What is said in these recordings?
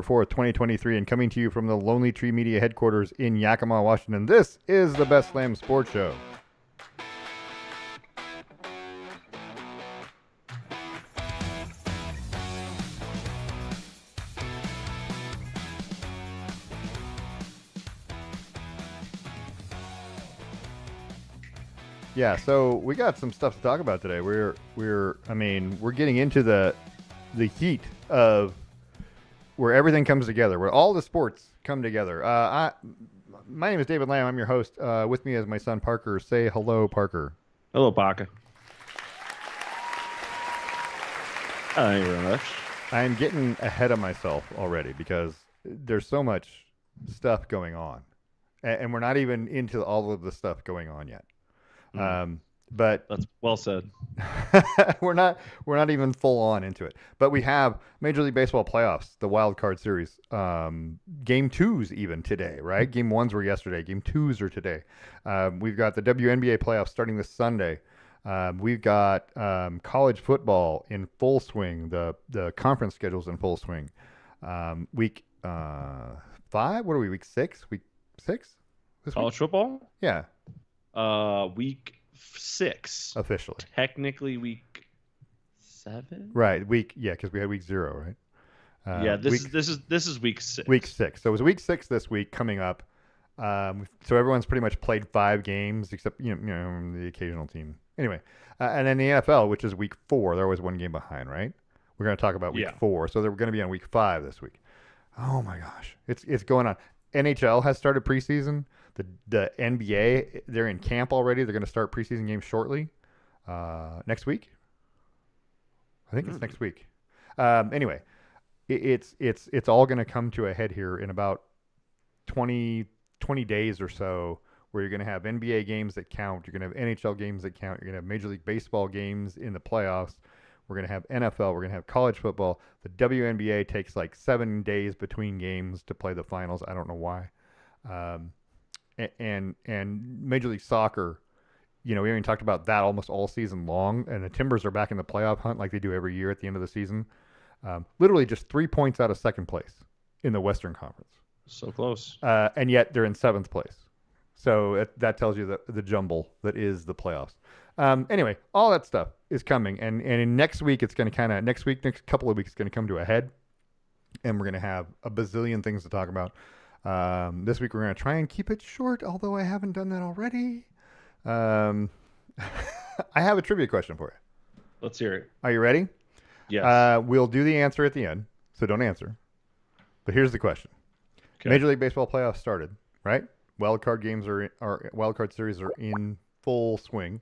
4th, 2023, and coming to you from the Lonely Tree Media headquarters in Yakima, Washington. This is the Best Lamm Sports Show. Yeah, so we got some stuff to talk about today. We're getting into the heat of where everything comes together, where all the sports come together. My name is David Lamm. I'm your host. With me is my son Parker. Say hello, Parker. Hello, Parker. Thank you very much. I'm getting ahead of myself already because there's so much stuff going on, and we're not even into all of the stuff going on yet. But that's well said. we're not even full on into it, but we have Major League Baseball playoffs, the wild card series, game 2s even today, right? Game 1s were yesterday. Game 2s are today. We've got the WNBA playoffs starting this Sunday. We've got college football in full swing. The conference schedule's in full swing. Week 5. What are we? Week 6? Week 6? College football? Yeah. Week 6 officially. Technically week 7. Right. Because we had week 0, right? This is week 6. Week 6. So it was week 6 this week coming up. So everyone's pretty much played 5 games except you know the occasional team. Anyway, and then the NFL, which is week 4, they're always one game behind, right? We're going to talk about week 4, so they're going to be on week 5 this week. Oh my gosh, it's going on. NHL has started preseason. The NBA, they're in camp already. They're going to start preseason games shortly. Next week? I think it's next week. Anyway, it's all going to come to a head here in about 20 days or so, where you're going to have NBA games that count. You're going to have NHL games that count. You're going to have Major League Baseball games in the playoffs. We're going to have NFL. We're going to have college football. The WNBA takes like 7 days between games to play the finals. I don't know why. And Major League Soccer, we haven't talked about that almost all season long. And the Timbers are back in the playoff hunt like they do every year at the end of the season. Literally just 3 points out of second place in the Western Conference. So close. And yet they're in 7th place. So that tells you the jumble that is the playoffs. Anyway, all that stuff is coming. And in next week, it's going to next couple of weeks, it's going to come to a head. And we're going to have a bazillion things to talk about. This week we're going to try and keep it short, although I haven't done that already. I have a trivia question for you. Let's hear it. Are you ready? Yes. We'll do the answer at the end, so don't answer. But here's the question. Okay. Major League Baseball playoffs started, right? Wild card games wild card series are in full swing.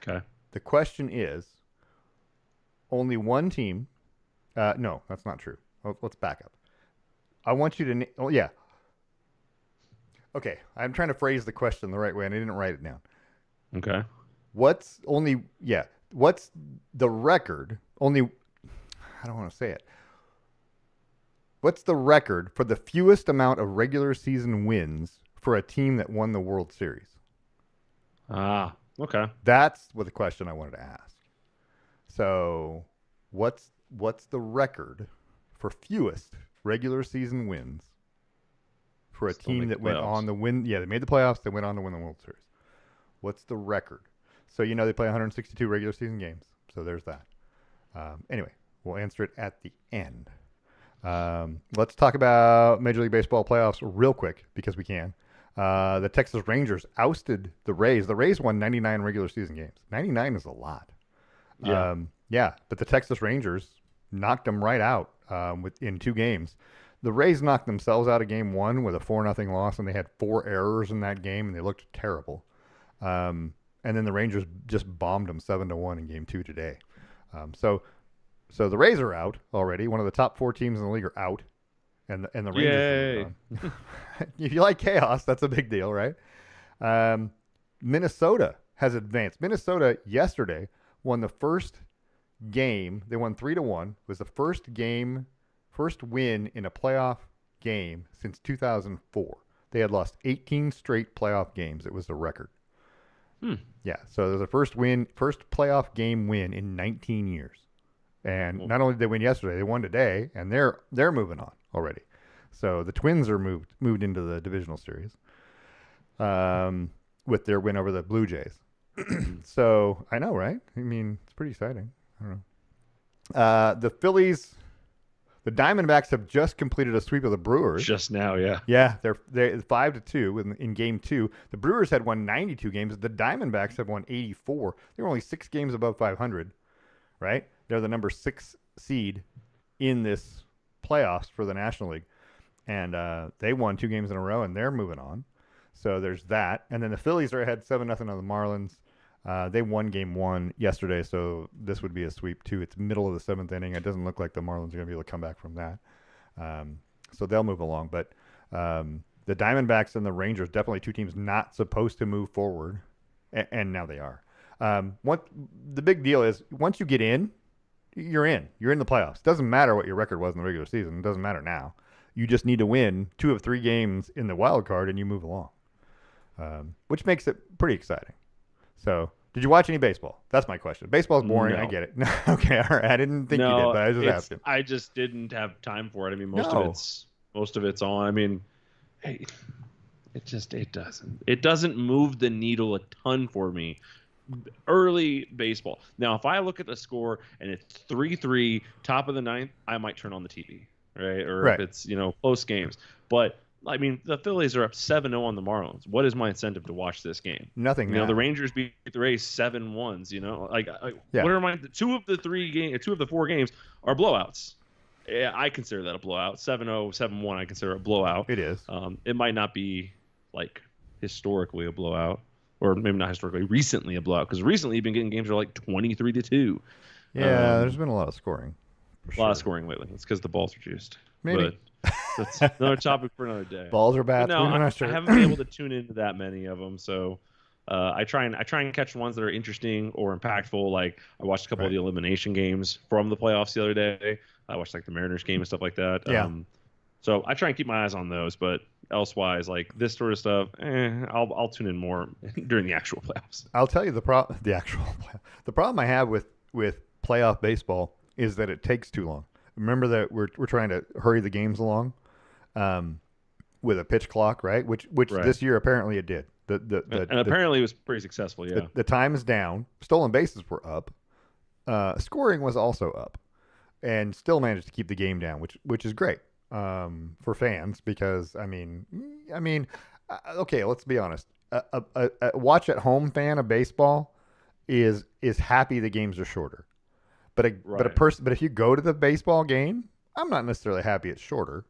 Okay. The question is, only one team. No, that's not true. Let's back up. I want you to. Yeah. Okay, I'm trying to phrase the question the right way, and I didn't write it down. Okay. What's the record? I don't want to say it. What's the record for the fewest amount of regular season wins for a team that won the World Series? Okay. That's what the question I wanted to ask. So, what's the record for fewest regular season wins for a team that went on the win? Yeah, they made the playoffs. They went on to win the World Series. What's the record? So they play 162 regular season games. So there's that. Anyway, we'll answer it at the end. Let's talk about Major League Baseball playoffs real quick because we can. The Texas Rangers ousted the Rays. The Rays won 99 regular season games. 99 is a lot. Yeah. But the Texas Rangers knocked them right out in 2 games. The Rays knocked themselves out of game 1 with a 4-0 loss, and they had 4 errors in that game, and they looked terrible. And then the Rangers just bombed them 7-1 in game 2 today. So the Rays are out already. One of the top 4 teams in the league are out, and the Rangers are on. If you like chaos, that's a big deal, right? Minnesota has advanced. Minnesota yesterday won the first game. They won 3-1. It was the first win in a playoff game since 2004. They had lost 18 straight playoff games. It was the record. Yeah, so there's a first playoff game win in 19 years. And not only did they win yesterday, they won today, and they're moving on already. So the Twins are moved into the divisional series with their win over the Blue Jays. So I know, right? I mean, it's pretty exciting. I don't know. The Phillies, the Diamondbacks have just completed a sweep of the Brewers. Just now, yeah. Yeah, they're 5-2 in game 2. The Brewers had won 92 games. The Diamondbacks have won 84. They're only 6 games above 500, right? They're the number 6 seed in this playoffs for the National League. And they won 2 games in a row, and they're moving on. So there's that. And then the Phillies are ahead 7-0 on the Marlins. They won game 1 yesterday, so this would be a sweep too. It's middle of the 7th inning. It doesn't look like the Marlins are going to be able to come back from that. So they'll move along. But the Diamondbacks and the Rangers, definitely 2 teams not supposed to move forward, and now they are. The big deal is once you get in, you're in. You're in the playoffs. Doesn't matter what your record was in the regular season. It doesn't matter now. You just need to win 2 of 3 games in the wild card, and you move along, which makes it pretty exciting. So, did you watch any baseball? That's my question. Baseball's boring. No. I get it. Okay, all right. I didn't think you did, but I was just asking. I just didn't have time for it. I mean, most of it's on. I mean, hey, it doesn't move the needle a ton for me. Early baseball. Now, if I look at the score and it's 3-3, top of the 9th, I might turn on the TV, right? Or if it's close games, but. I mean, the Phillies are up 7-0 on the Marlins. What is my incentive to watch this game? Nothing. The Rangers beat the Rays 7-1. What are my 2 of the 4 games are blowouts. Yeah, I consider that a blowout. 7-0, 7-1, I consider a blowout. It is. It might not be like historically a blowout, or maybe not historically, recently a blowout, because recently you've been getting games that are like 23-2. Yeah, there's been a lot of scoring. A lot of scoring lately. It's because the balls are juiced. Maybe. But that's another topic for another day. Balls are bad. No, I haven't been able to tune into that many of them, so I try and catch ones that are interesting or impactful. Like I watched a couple of the elimination games from the playoffs the other day. I watched like the Mariners game and stuff like that. Yeah. So I try and keep my eyes on those, but elsewise, like this sort of stuff, I'll tune in more during the actual playoffs. I'll tell you the problem I have with playoff baseball is that it takes too long. Remember that we're trying to hurry the games along with a pitch clock, right? Which this year apparently it did. Apparently it was pretty successful. Yeah. The time is down. Stolen bases were up. Scoring was also up, and still managed to keep the game down, which is great for fans because I mean, okay, let's be honest. A watch at home fan of baseball is happy the games are shorter. But if you go to the baseball game, I'm not necessarily happy it's shorter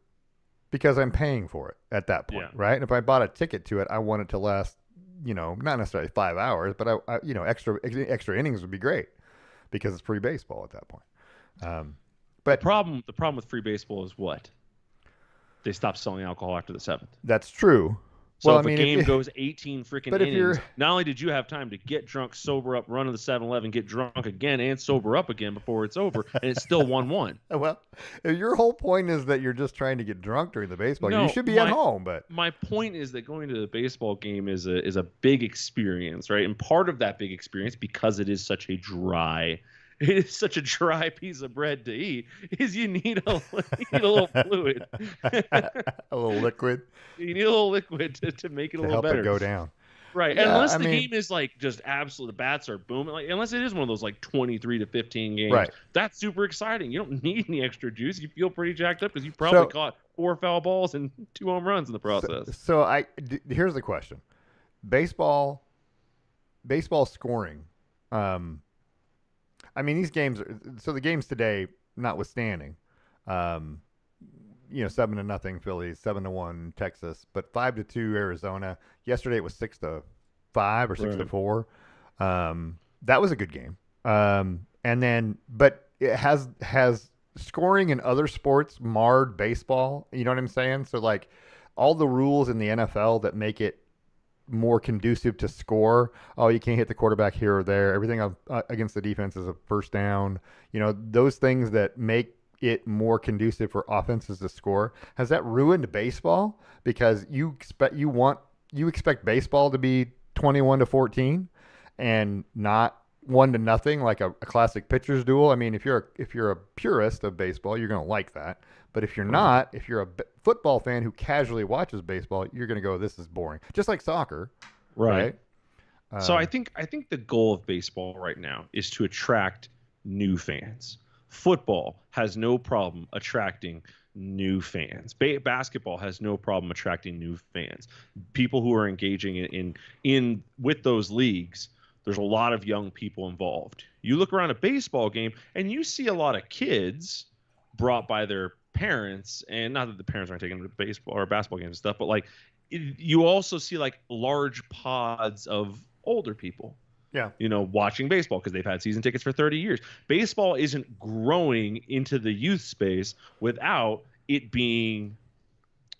because I'm paying for it at that point, right? And if I bought a ticket to it, I want it to last, not necessarily 5 hours, but I extra innings would be great because it's free baseball at that point. But the problem with free baseball is what? They stopped selling alcohol after the 7th. That's true. So if a game goes 18 freaking innings, not only did you have time to get drunk, sober up, run to the 7-Eleven, get drunk again, and sober up again before it's over, and it's still 1-1. Well, if your whole point is that you're just trying to get drunk during the baseball game, you should be at home. But my point is that going to the baseball game is a big experience, right? And part of that big experience, because it is such a dry piece of bread to eat, is you need a little fluid. A little liquid. You need a little liquid to make it a little better. To help it go down. Right. Yeah, unless the game is like just absolute, the bats are booming. Like, unless it is one of those like 23-15 games. Right. That's super exciting. You don't need any extra juice. You feel pretty jacked up because you probably caught 4 foul balls and 2 home runs in the process. So here's the question. Baseball scoring. I mean, these games the games today, notwithstanding, 7-0 Phillies, 7-1 Texas, but 5-2 Arizona. Yesterday it was 6-5 or 6-4. That was a good game. But it has scoring in other sports marred baseball. You know what I'm saying? So like all the rules in the NFL that make it more conducive to score. Oh, you can't hit the quarterback here or there. Everything against the defense is a first down. Those things that make it more conducive for offenses to score. Has that ruined baseball? Because you expect baseball to be 21-14 and not 1-0, like a classic pitcher's duel. I mean, if you're a purist of baseball, you're going to like that. But if you're Right. not, if you're a football fan who casually watches baseball, you're going to go, this is boring. Just like soccer, Right. right? So I Um, think I think the goal of baseball right now is to attract new fans. Football has no problem attracting new fans. Basketball has no problem attracting new fans. People who are engaging in with those leagues, there's a lot of young people involved. You look around a baseball game and you see a lot of kids brought by their parents, and not that the parents aren't taking them to baseball or basketball games and stuff, but like you also see like large pods of older people, yeah, watching baseball because they've had season tickets for 30 years. Baseball isn't growing into the youth space without it being,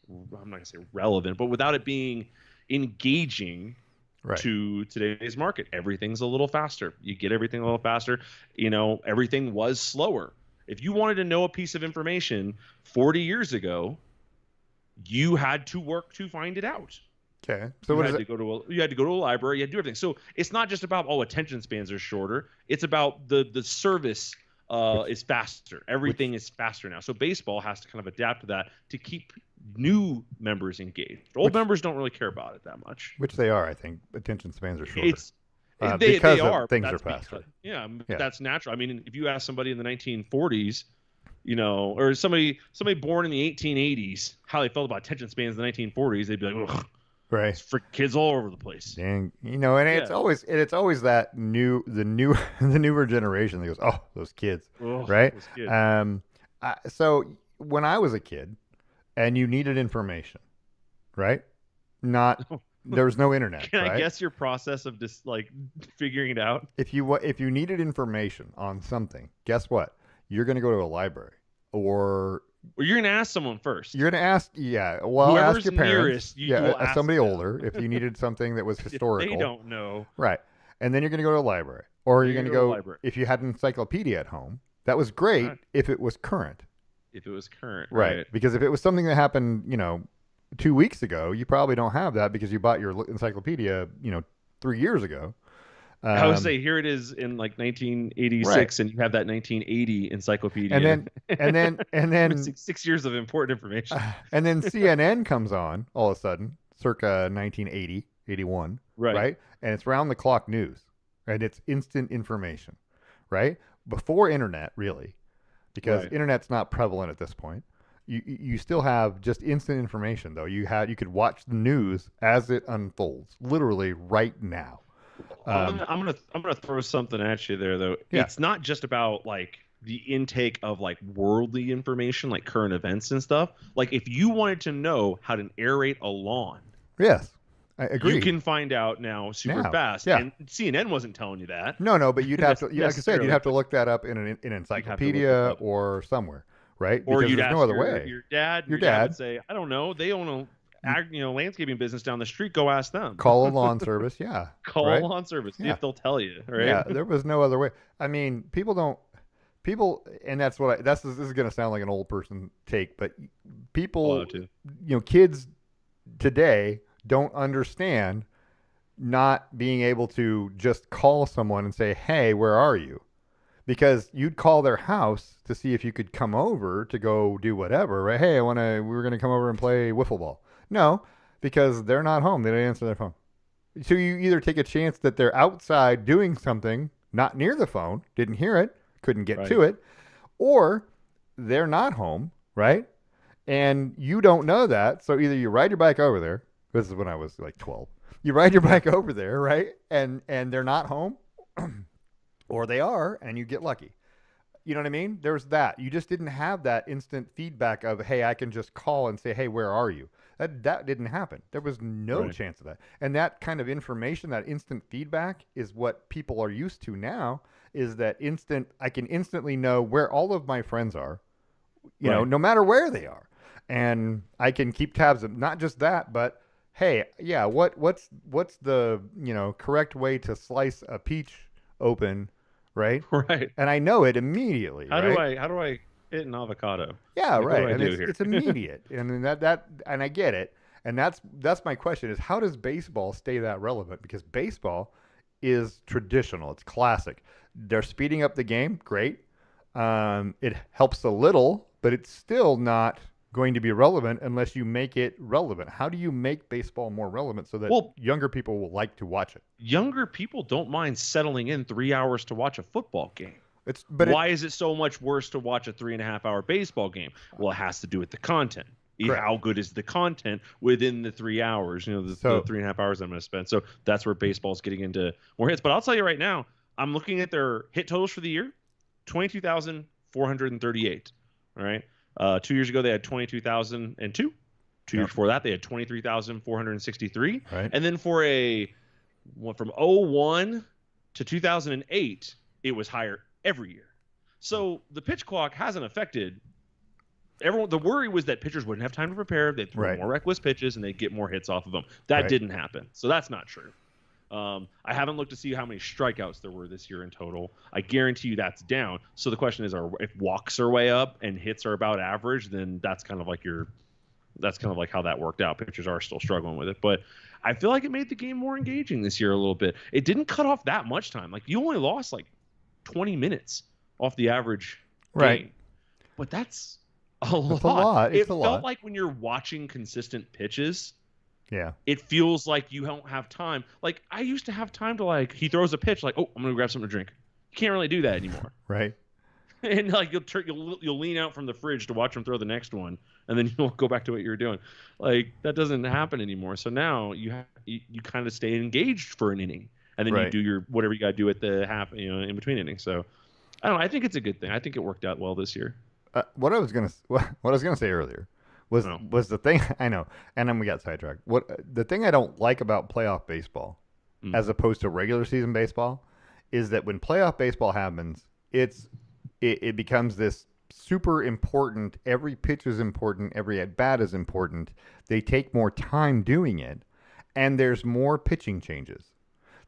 I'm not going to say relevant, but without it being engaging right. to today's market. Everything's a little faster. You get everything a little faster. Everything was slower. If you wanted to know a piece of information 40 years ago, you had to work to find it out. Okay. So what is it? You had to go to a library. You had to do everything. So it's not just about attention spans are shorter. It's about the service is faster. Everything is faster now. So baseball has to kind of adapt to that to keep new members engaged. Old members don't really care about it that much. Which they are, I think. Attention spans are shorter. They because are. Things are faster. Yeah, that's natural. I mean, if you ask somebody in the 1940s, or somebody born in the 1880s, how they felt about attention spans in the 1940s, they'd be like, ugh. Right. It's for kids all over the place. Dang, and it's always that the newer generation that goes, oh, those kids, right? Those kids. So when I was a kid, and you needed information, right? There was no internet. Can right? I guess your process of just like figuring it out? If you needed information on something, guess what? You're going to go to a library, or you're going to ask someone first. You're going to ask, well, whoever's ask your parents. nearest, somebody older if you needed something that was historical. They don't know. Right. And then you're going to go to a library. Or you're going to go, library. if you had an encyclopedia at home, that was great if it was current. If it was current. Right. Because if it was something that happened, 2 weeks ago, you probably don't have that because you bought your encyclopedia, 3 years ago. I would say here it is in like 1986, and you have that 1980 encyclopedia. And then 6 years of important information. And then CNN comes on all of a sudden, circa 1980, 81, right? And it's round the clock news, and it's instant information, right? Before internet, really, because internet's not prevalent at this point. You still have just instant information though. You could watch the news as it unfolds, literally right now. I'm gonna throw something at you there though. Yeah. It's not just about like the intake of like worldly information, like current events and stuff. Like if you wanted to know how to aerate a lawn, yes, I agree. You can find out now super fast. Yeah. And CNN wasn't telling you that. No, but you'd have to. Like I said, you'd have to look that up in an encyclopedia or somewhere, right? Or because you'd there's ask no other way. Your dad. Your dad would say, "I don't know. They own a landscaping business down the street. Go ask them. Call a lawn service. Yeah. Call a lawn service. See if they'll tell you. Right. Yeah. There was no other way. I mean, people, and that's what this is going to sound like an old person take, but people, kids today don't understand not being able to just call someone and say, hey, where are you? Because you'd call their house to see if you could come over to go do whatever, right? Hey, we're going to come over and play wiffle ball. No, because they're not home. They don't answer their phone. So you either take a chance that they're outside doing something, not near the phone, didn't hear it, couldn't get to it, or they're not home, right? And you don't know that. So either you ride your bike over there. This is when I was like 12. You ride your bike over there, right? And they're not home, or they are, and you get lucky. You know what I mean? There's that. You just didn't have that instant feedback of, hey, I can just call and say, hey, where are you? That didn't happen. There was no chance of that. And that kind of information, that instant feedback, is what people are used to now. Is that I can instantly know where all of my friends are, no matter where they are, and I can keep tabs of not just that, but hey, yeah, what's the correct way to slice a peach open, right? Right. And I know it immediately. How do I hit an avocado? Yeah, like, right. And it's immediate, and that and I get it. And that's my question: is how does baseball stay that relevant? Because baseball is traditional. It's classic. They're speeding up the game. Great. It helps a little, but it's still not going to be relevant unless you make it relevant. How do you make baseball more relevant so that Well, younger people will like to watch it? younger people don't mind settling in 3 hours to watch a football game. But Why is it so much worse to watch a 3.5 hour baseball game? Well, it has to do with the content. Correct. How good is the content within the 3 hours? The 3.5 hours I'm going to spend. So that's where baseball's getting into more hits. But I'll tell you right now, I'm looking at their hit totals for the year: 22,438. All right. 2 years ago they had 22,002. 2 years before that they had 23,463. Right. And then from 01 to 2008, it was higher every year. So the pitch clock hasn't affected everyone. The worry was that pitchers wouldn't have time to prepare. They'd throw more reckless pitches and they'd get more hits off of them. That didn't happen. So that's not true. I haven't looked to see how many strikeouts there were this year in total. I guarantee you that's down. So the question is, if walks are way up and hits are about average, then that's kind of like how that worked out. Pitchers are still struggling with it, but I feel like it made the game more engaging this year a little bit. It didn't cut off that much time. Like, you only lost like 20 minutes off the average game. But that's a lot. It felt like when you're watching consistent pitches, it feels like you don't have time. Like, I used to have time to, like, he throws a pitch, like, oh, I'm gonna grab something to drink. You can't really do that anymore. Right. And like you'll lean out from the fridge to watch him throw the next one, and then you'll go back to what you were doing. Like, that doesn't happen anymore. So now you kind of stay engaged for an inning, and then you do your whatever you got to do at the half, in between innings. So I don't know. I think it's a good thing. I think it worked out well this year. What I was gonna say earlier was the thing. I know, and then we got sidetracked. The thing I don't like about playoff baseball, as opposed to regular season baseball, is that when playoff baseball happens, it becomes this super important. Every pitch is important. Every at bat is important. They take more time doing it, and there's more pitching changes.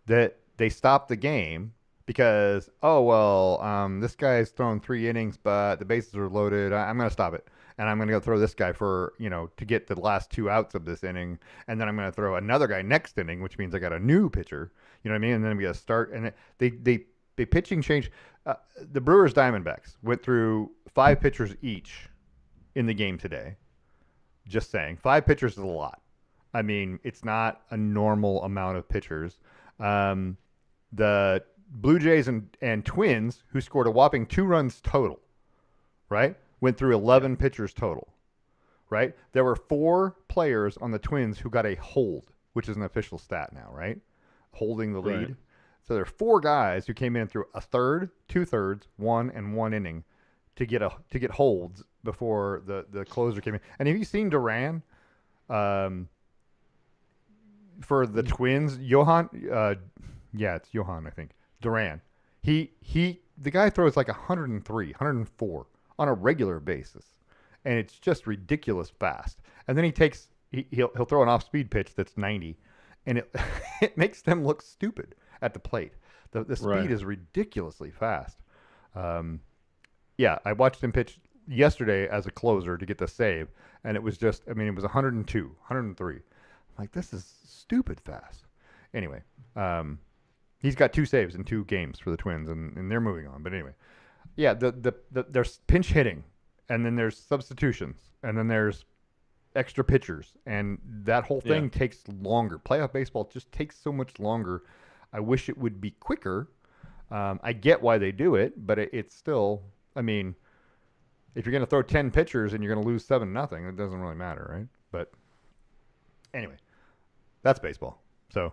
That they stop the game because this guy's thrown 3 innings, but the bases are loaded. I'm going to stop it, and I'm going to go throw this guy for to get the last 2 outs of this inning, and then I'm going to throw another guy next inning, which means I got a new pitcher. You know what I mean? And then we got to start, and they pitching change. The Brewers Diamondbacks went through 5 pitchers each in the game today. Just saying, 5 pitchers is a lot. I mean, it's not a normal amount of pitchers. The Blue Jays and Twins, who scored a whopping 2 runs total, right, went through 11 pitchers total, right? There were 4 players on the Twins who got a hold, which is an official stat now, right? Holding the lead. Right. So there are 4 guys who came in through a third, 2/3, 1 and 1 inning to get holds before the closer came in. And have you seen Duran? For the Twins, Johan, it's Johan, I think. Duran. The guy throws like 103, 104 on a regular basis, and it's just ridiculous fast. And then he'll throw an off-speed pitch that's 90, and it makes them look stupid at the plate. The speed is ridiculously fast. I watched him pitch yesterday as a closer to get the save, and it was just, it was 102, 103. I'm like, this is stupid fast. Anyway, he's got 2 saves in 2 games for the Twins, and they're moving on. But anyway, there's pinch hitting, and then there's substitutions, and then there's extra pitchers, and that whole thing takes longer. Playoff baseball just takes so much longer. I wish it would be quicker. I get why they do it, but it's still, if you're going to throw 10 pitchers and you're going to lose 7-0, it doesn't really matter, right? But anyway, that's baseball. So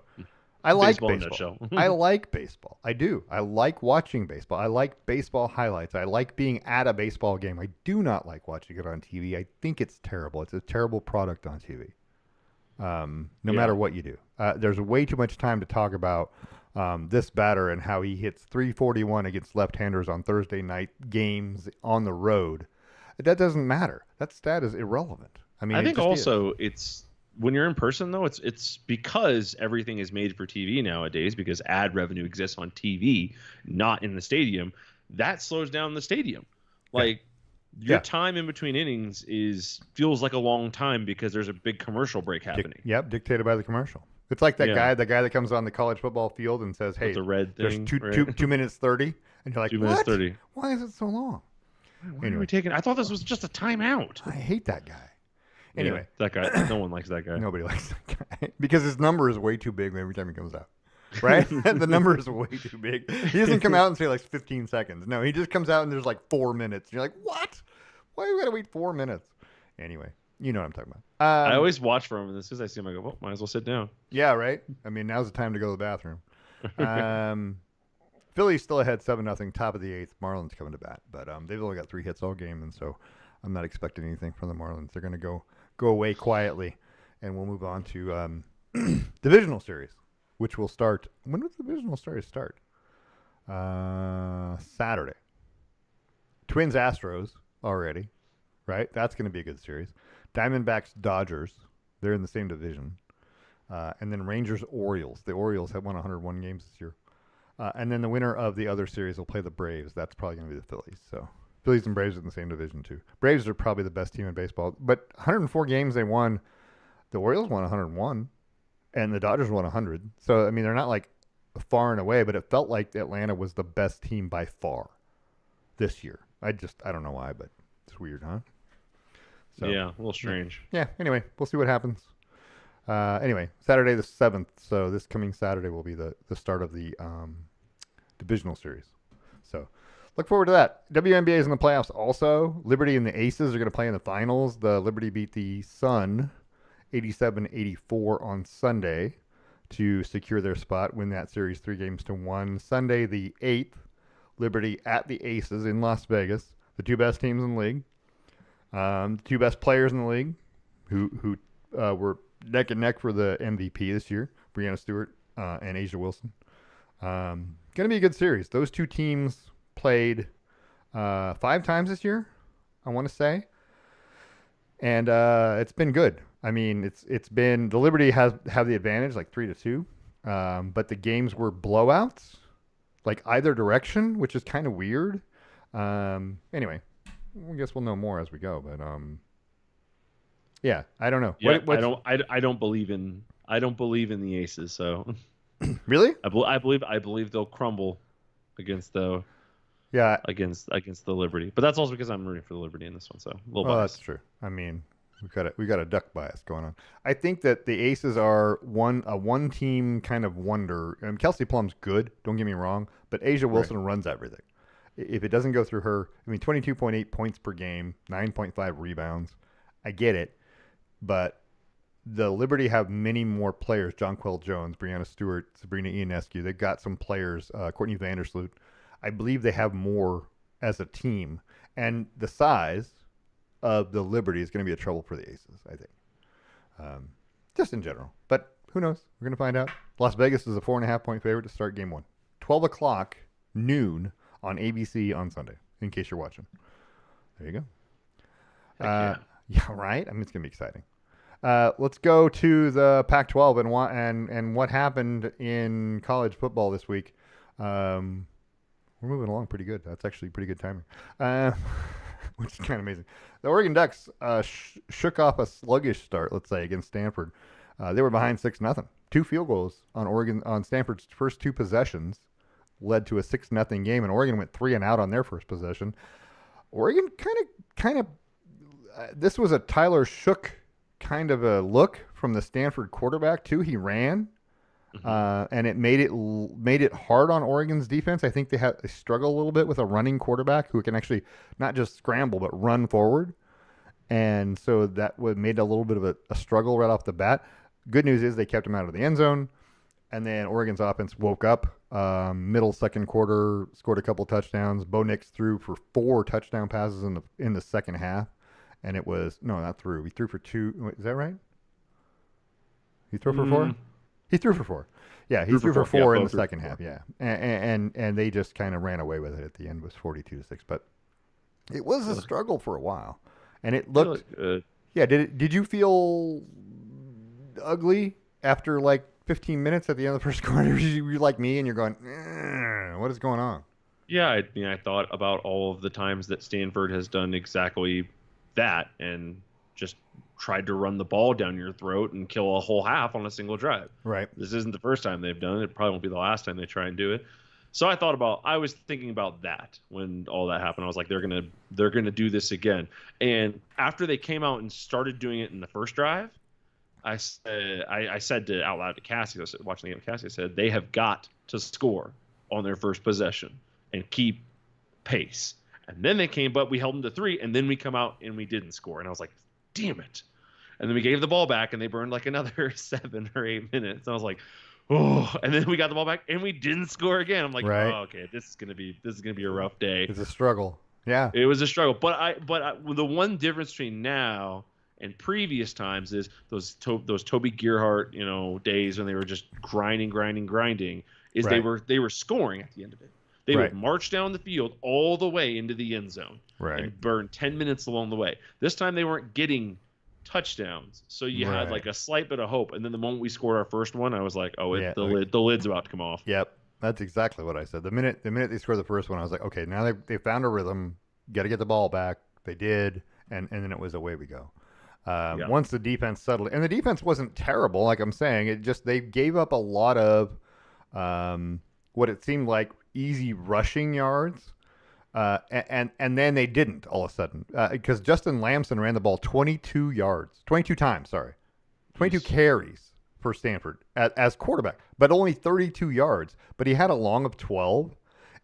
I like baseball. I like baseball. I do. I like watching baseball. I like baseball highlights. I like being at a baseball game. I do not like watching it on TV. I think it's terrible. It's a terrible product on TV. No matter what you do. There's way too much time to talk about this batter and how he hits 341 against left-handers on Thursday night games on the road. That doesn't matter. That stat is irrelevant. I think also it's when you're in person, though, it's because everything is made for TV nowadays, because ad revenue exists on TV, not in the stadium. That slows down the stadium. Like, your time in between innings feels like a long time because there's a big commercial break happening. Dictated by the commercial. It's like that Yeah, guy, the guy that comes on the college football field and says, with "Hey, the red there's thing, right? 2 minutes 30," and you're like, 2 minutes "What? 30. Why is it so long?" Why are we Anyway, taking? I thought this was just a timeout. I hate that guy. Yeah, Anyway, that guy. No one likes that guy. nobody likes that guy because his number is way too big every time he comes out. Right? The number is way too big. He doesn't come out and say like 15 seconds. No, he just comes out and there's like 4 minutes. You're like, what? Why do we gotta wait 4 minutes? Anyway, you know what I'm talking about. I always watch for him, and as soon as I see him, I go, "Well, might as well sit down." Yeah, right. I mean, now's the time to go to the bathroom. Um, Philly's still ahead 7-0, top of the eighth. Marlins coming to bat, but they've only got 3 hits all game, and so I'm not expecting anything from the Marlins. They're going to go away quietly, and we'll move on to divisional series, which will start. When does the divisional series start? Saturday. Twins Astros already, right? That's going to be a good series. Diamondbacks Dodgers. They're in the same division. And then Rangers Orioles. The Orioles have won 101 games this year. And then the winner of the other series will play the Braves. That's probably going to be the Phillies. So Phillies and Braves are in the same division too. Braves are probably the best team in baseball. But 104 games they won. The Orioles won 101, and the Dodgers won 100. So I mean they're not like far and away, but it felt like Atlanta was the best team by far this year. I don't know why, but it's weird, huh? So, Yeah, a little strange. Yeah. Anyway, we'll see what happens. Anyway, Saturday the 7th. So this coming Saturday will be the start of the divisional series. So look forward to that. WNBA is in the playoffs also. Liberty and the Aces are going to play in the finals. The Liberty beat the Sun 87-84 on Sunday to secure their spot, win that series 3-1. Sunday the 8th, Liberty at the Aces in Las Vegas. The 2 best teams in the league. The 2 best players in the league who were neck and neck for the MVP this year, Breanna Stewart and Asia Wilson. Going to be a good series. Those 2 teams played 5 times this year, I want to say, and it's been good. I mean, it's been the Liberty have the advantage, like 3-2, but the games were blowouts, like either direction, which is kind of weird. Anyway, I guess we'll know more as we go, but yeah, I don't know. Yeah, I don't believe in the Aces. So really, I believe they'll crumble against the yeah against the Liberty. But that's also because I'm rooting for the Liberty in this one. So a little well, biased. that's true. I mean, we got a duck bias going on. I think that the Aces are a one team kind of wonder. And Kelsey Plum's good. Don't get me wrong, but Asia Wilson runs everything. If it doesn't go through her, I mean, 22.8 points per game, 9.5 rebounds. I get it. But the Liberty have many more players. Jonquel Jones, Breanna Stewart, Sabrina Ionescu. They've got some players. Courtney Vandersloot. I believe they have more as a team. And the size of the Liberty is going to be a trouble for the Aces, I think. Just in general. But who knows? We're going to find out. Las Vegas is a 4.5-point favorite to start game 1. 12 o'clock, noon on ABC on Sunday, in case you're watching. There you go. Yeah, right? I mean, it's going to be exciting. Let's go to the Pac-12 and what happened in college football this week. We're moving along pretty good. That's actually pretty good timing, which is kind of amazing. The Oregon Ducks shook off a sluggish start, let's say, against Stanford. They were behind 6-0. 2 field goals on Stanford's first 2 possessions led to a 6-0 game, and Oregon went 3-and-out on their first possession. Oregon kind of this was a Tyler Shook kind of a look from the Stanford quarterback too. He ran, and it made it hard on Oregon's defense. I think they struggle a little bit with a running quarterback who can actually not just scramble but run forward, and so that made a little bit of a struggle right off the bat. Good news is they kept him out of the end zone, and then Oregon's offense woke up. Middle second quarter, scored a couple touchdowns. Bo Nix threw for 4 touchdown passes in the second half. And it was not threw. He threw for 2. Is that right? He threw for 4. He threw for 4. Yeah, he threw for 4 in the second half. Yeah, and they just kind of ran away with it at the end. It was 42-6. But it was a struggle for a while, and it looked good. Yeah, did you feel ugly after like 15 minutes at the end of the first quarter? You're like me, and you're going, what is going on? Yeah, I mean, I thought about all of the times that Stanford has done exactly that, and just tried to run the ball down your throat and kill a whole half on a single drive. Right. This isn't the first time they've done it. It probably won't be the last time they try and do it. So I was thinking about that when all that happened. I was like, they're gonna do this again. And after they came out and started doing it in the first drive, I said out loud to Cassie, I was watching the game with Cassie, I said, they have got to score on their first possession and keep pace. And then they came, but we held them to 3, and then we come out and we didn't score. And I was like, damn it. And then we gave the ball back, and they burned like another 7 or 8 minutes. And I was like, oh. And then we got the ball back, and we didn't score again. I'm like, right. Oh, okay, this is gonna be a rough day. It's a struggle. Yeah, it was a struggle. But the one difference between now and previous times is those Toby Gerhart, days when they were just grinding, is right. they were scoring at the end of it. They right. would march down the field all the way into the end zone right. and burn 10 minutes along the way. This time they weren't getting touchdowns, so you right. had like a slight bit of hope. And then the moment we scored our first one, I was like, oh, the lid's about to come off. Yep, that's exactly what I said. The minute they scored the first one, I was like, okay, now they found a rhythm. Got to get the ball back. They did, and then it was away we go. Once the defense settled, and the defense wasn't terrible, like I'm saying, it just they gave up a lot of what it seemed like easy rushing yards, and then they didn't all of a sudden because Justin Lamson ran the ball 22 times, 22 carries for Stanford as quarterback, but only 32 yards. But he had a long of 12,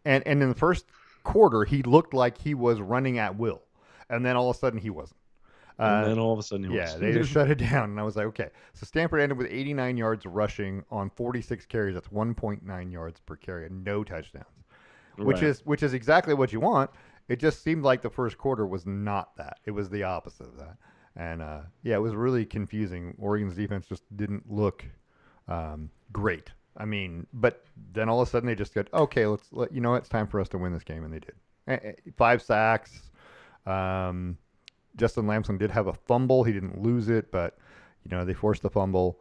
and in the first quarter he looked like he was running at will, and then all of a sudden he wasn't. And then all of a sudden he was. They just shut it down, and I was like, okay. So Stanford ended with 89 yards rushing on 46 carries. That's 1.9 yards per carry and no touchdowns, which is exactly what you want. It just seemed like the first quarter was not that. It was the opposite of that. And, it was really confusing. Oregon's defense just didn't look great. I mean, but then all of a sudden they just said, okay, it's time for us to win this game, and they did. 5 sacks. Justin Lamson did have a fumble. He didn't lose it, but, they forced the fumble.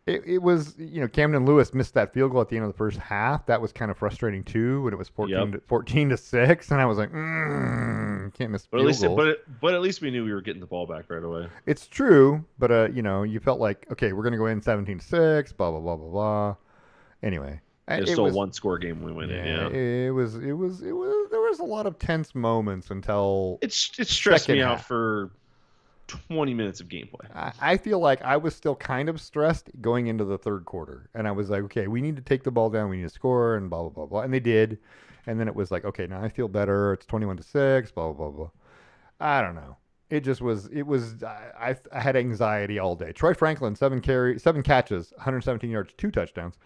It was, Camden Lewis missed that field goal at the end of the first half. That was kind of frustrating too when it was 14-6, and I was like, can't miss field goals. But at least we knew we were getting the ball back right away. It's true, but you felt like, okay, we're gonna go in 17-6, blah blah blah blah blah. Anyway, it's still a 1-score game we win it. Yeah, it was. There was a lot of tense moments until it stressed me out for 20 minutes of gameplay. I feel like I was still kind of stressed going into the third quarter, and I was like, okay, we need to take the ball down, we need to score, and blah blah blah blah, and they did. And then it was like, okay, now I feel better. It's 21-6, blah blah blah blah. I don't know. It just was. It was. I had anxiety all day. Troy Franklin, 7 catches, 117 yards, 2 touchdowns.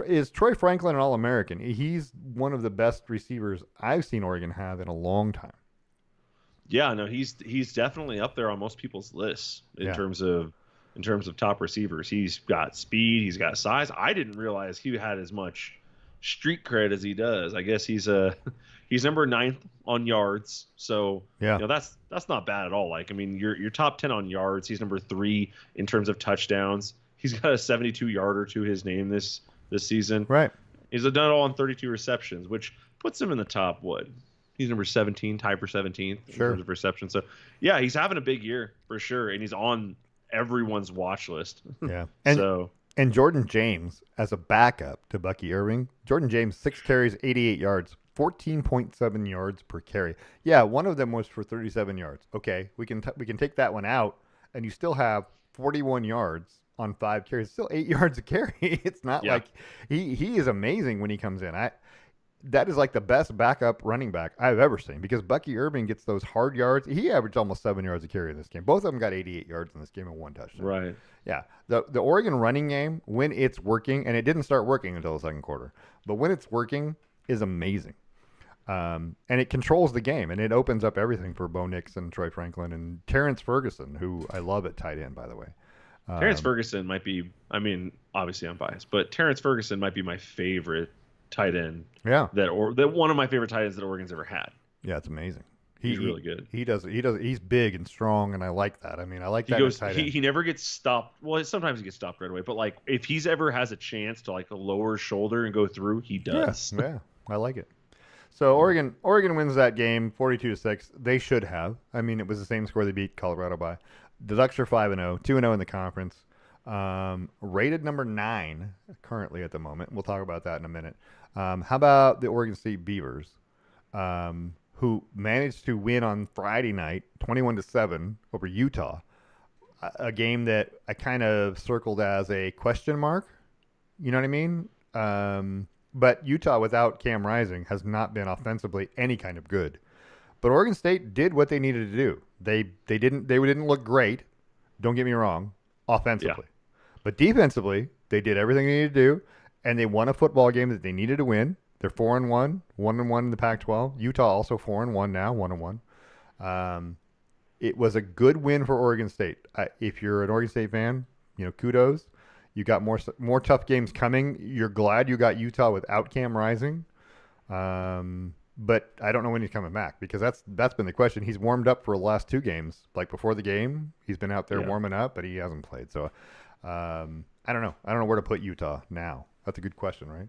Is Troy Franklin an All-American? He's one of the best receivers I've seen Oregon have in a long time. Yeah, no, he's definitely up there on most people's lists in terms of top receivers. He's got speed, he's got size. I didn't realize he had as much street cred as he does. I guess he's number 9th on yards. So that's not bad at all. Like, I mean, you're top 10 on yards. He's number 3 in terms of touchdowns. He's got a 72-yarder to his name this season. Right. He's done it all on 32 receptions, which puts him in the top He's number 17, tied for 17th in terms of reception. So, yeah, he's having a big year for sure, and he's on everyone's watch list. Yeah. And Jordan James, as a backup to Bucky Irving, Jordan James, 6 carries, 88 yards, 14.7 yards per carry. Yeah, one of them was for 37 yards. Okay, we can take that one out, and you still have 41 yards on 5 carries. It's still 8 yards a carry. It's not like he is amazing when he comes in. That is like the best backup running back I've ever seen, because Bucky Irving gets those hard yards. He averaged almost 7 yards a carry in this game. Both of them got 88 yards in this game and 1 touchdown. Right. Yeah. The Oregon running game, when it's working, and it didn't start working until the second quarter, but when it's working, is amazing. And it controls the game, and it opens up everything for Bo Nix and Troy Franklin and Terrence Ferguson, who I love at tight end, by the way. Terrence Ferguson might be, I mean, obviously I'm biased, but Terrence Ferguson might be my favorite tight end. Yeah. That one of my favorite tight ends that Oregon's ever had. Yeah, it's amazing. He's really good. He's big and strong, and I like that. I mean, I like that. He never gets stopped. Well, sometimes he gets stopped right away, but like if he's ever has a chance to like lower his shoulder and go through, he does. Yeah, I like it. So Oregon wins that game 42-6. They should have. I mean, it was the same score they beat Colorado by. The Ducks are 5-0, 2-0 in the conference. Rated number 9 currently at the moment. We'll talk about that in a minute. How about the Oregon State Beavers, who managed to win on Friday night 21-7 over Utah, a game that I kind of circled as a question mark. You know what I mean? But Utah without Cam Rising has not been offensively any kind of good. But Oregon State did what they needed to do. They didn't look great. Don't get me wrong, offensively, but defensively they did everything they needed to do, and they won a football game that they needed to win. They're 4-1, 1-1 in the Pac-12. Utah also 4-1 now, 1-1. It was a good win for Oregon State. If you're an Oregon State fan, kudos. You got more tough games coming. You're glad you got Utah without Cam Rising. But I don't know when he's coming back, because that's been the question. He's warmed up for the last 2 games. Like before the game, he's been out there warming up, but he hasn't played. So I don't know. I don't know where to put Utah now. That's a good question, right?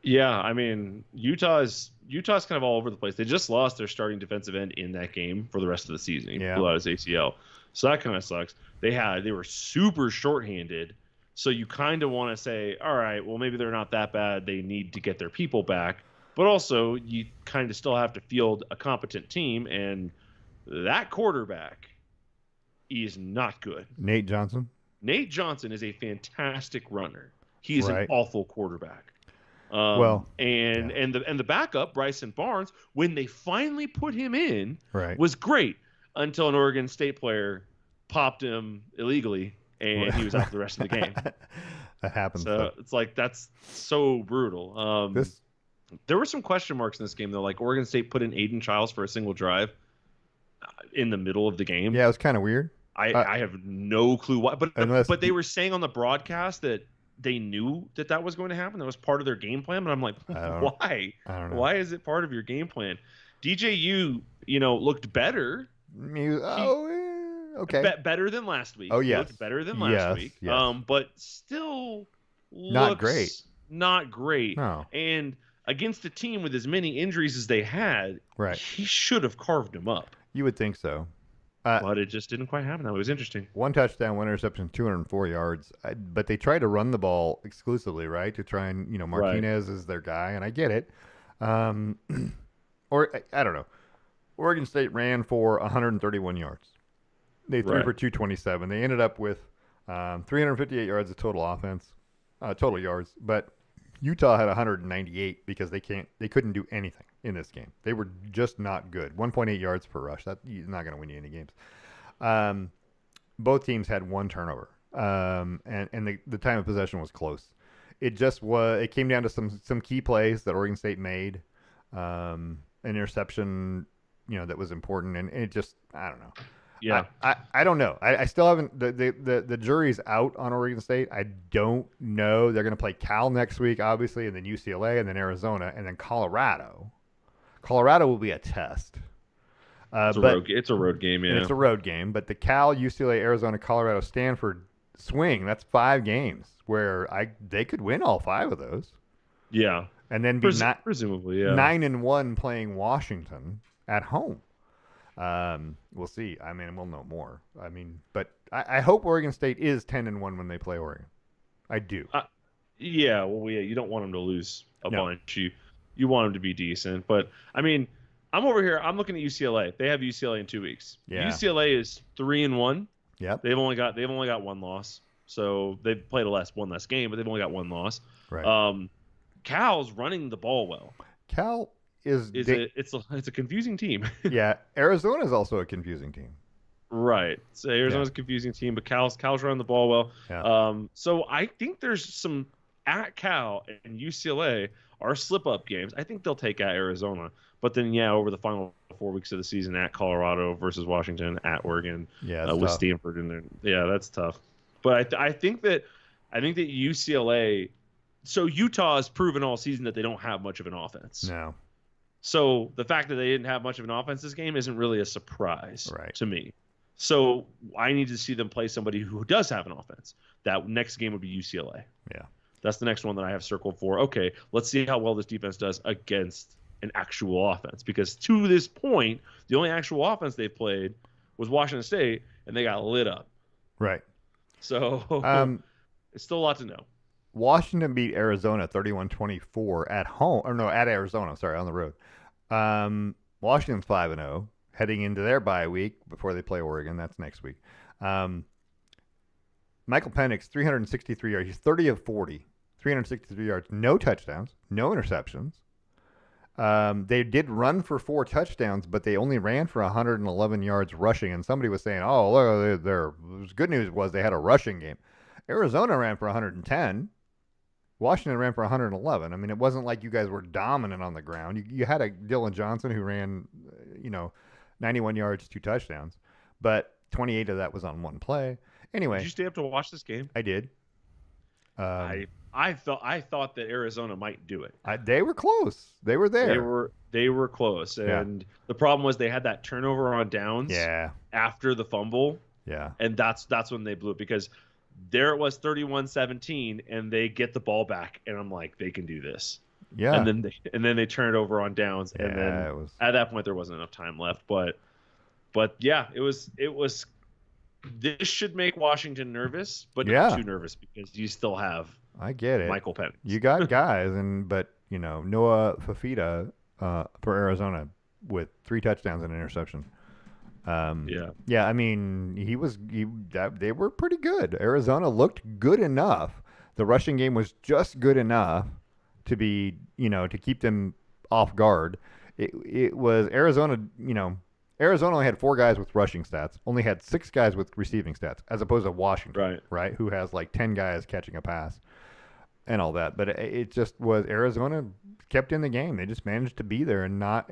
Yeah, I mean, Utah's kind of all over the place. They just lost their starting defensive end in that game for the rest of the season. He blew out his ACL. So that kind of sucks. They were super shorthanded. So you kind of want to say, all right, well, maybe they're not that bad. They need to get their people back. But also, you kind of still have to field a competent team, and that quarterback is not good. Nate Johnson? Nate Johnson is a fantastic runner. He is an awful quarterback. And the backup, Bryson Barnes, when they finally put him in, was great until an Oregon State player popped him illegally, and he was out for the rest of the game. That happens. So it's like, that's so brutal. There were some question marks in this game, though. Like, Oregon State put in Aiden Childs for a single drive in the middle of the game. Yeah, it was kind of weird. I have no clue why. But they were saying on the broadcast that they knew that was going to happen. That was part of their game plan. But I'm like, why? I don't know. Why is it part of your game plan? DJU, looked better. Okay. Better than last week. Oh, yes. Looked better than last week. Yes. But still not great. Not great. No. And against a team with as many injuries as they had, he should have carved them up. You would think so. But it just didn't quite happen. That was interesting. 1 touchdown, 1 interception, 204 yards. But they try to run the ball exclusively, right? To try and, Martinez is their guy, and I get it. Or, I don't know. Oregon State ran for 131 yards. They threw for 227. They ended up with 358 yards of total offense, total yards. But Utah had 198 because they couldn't do anything in this game. They were just not good. 1.8 yards per rush. That's not going to win you any games. Both teams had 1 turnover, and the time of possession was close. It came down to some key plays that Oregon State made, an interception, that was important, and it just, I don't know. Yeah, I don't know. I still haven't. The jury's out on Oregon State. I don't know. They're going to play Cal next week, obviously, and then UCLA, and then Arizona, and then Colorado. Colorado will be a test. It's a road game, yeah. It's a road game, but the Cal, UCLA, Arizona, Colorado, Stanford swing. That's 5 games where they could win all 5 of those. Yeah, and then be presumably 9-1 playing Washington at home. We'll see. I mean, we'll know more. I mean, but I hope Oregon State is 10-1 when they play Oregon. I do. Yeah. Well, yeah. You don't want them to lose a bunch. You want them to be decent. But I mean, I'm over here. I'm looking at UCLA. They have UCLA in 2 weeks. Yeah. UCLA is 3-1. Yep. They've only got 1 loss. So they've played one less game, but they've only got 1 loss. Right. Cal's running the ball well. Cal it's a confusing team. Yeah, Arizona is also a confusing team. Right. So Arizona's a confusing team, but Cal's running the ball well. Yeah. So I think there's some at Cal and UCLA are slip-up games. I think they'll take at Arizona. But then, over the final 4 weeks of the season, at Colorado versus Washington, at Oregon, with Stanford in there. Yeah, that's tough. But I think that UCLA. So Utah has proven all season that they don't have much of an offense. No. So the fact that they didn't have much of an offense this game isn't really a surprise to me. So I need to see them play somebody who does have an offense. That next game would be UCLA. Yeah. That's the next one that I have circled for. Okay, let's see how well this defense does against an actual offense, because to this point, the only actual offense they played was Washington State, and they got lit up. Right. So it's still a lot to know. Washington beat Arizona 31-24 at home. Or no, at Arizona. Sorry, on the road. Washington's 5-0 heading into their bye week before they play Oregon. That's next week. Michael Penix, 363 yards. He's 30 of 40. 363 yards. No touchdowns. No interceptions. They did run for 4 touchdowns, but they only ran for 111 yards rushing. And somebody was saying, "Oh, look, their good news was they had a rushing game." Arizona ran for 110. Washington ran for 111. I mean, it wasn't like you guys were dominant on the ground. You had a Dylan Johnson who ran, 91 yards, 2 touchdowns, but 28 of that was on one play. Anyway, did you stay up to watch this game? I did. I thought that Arizona might do it. They were close. They were there. They were close, and the problem was they had that turnover on downs. Yeah. After the fumble. Yeah. And that's when they blew it, because there it was 31-17, and they get the ball back, and I'm like, they can do this. Yeah. And then they turn it over on downs, yeah, and then at that point there wasn't enough time left. But yeah, it was. This should make Washington nervous, but not too nervous, because you still have. I get it. Michael Penix. You got guys, but Noah Fafita for Arizona with 3 touchdowns and an interception. Yeah. I mean, they were pretty good. Arizona looked good enough. The rushing game was just good enough to be, to keep them off guard. It was Arizona. Arizona only had 4 guys with rushing stats, only had 6 guys with receiving stats, as opposed to Washington, right? Who has like 10 guys catching a pass and all that. But it just was Arizona kept in the game. They just managed to be there and not.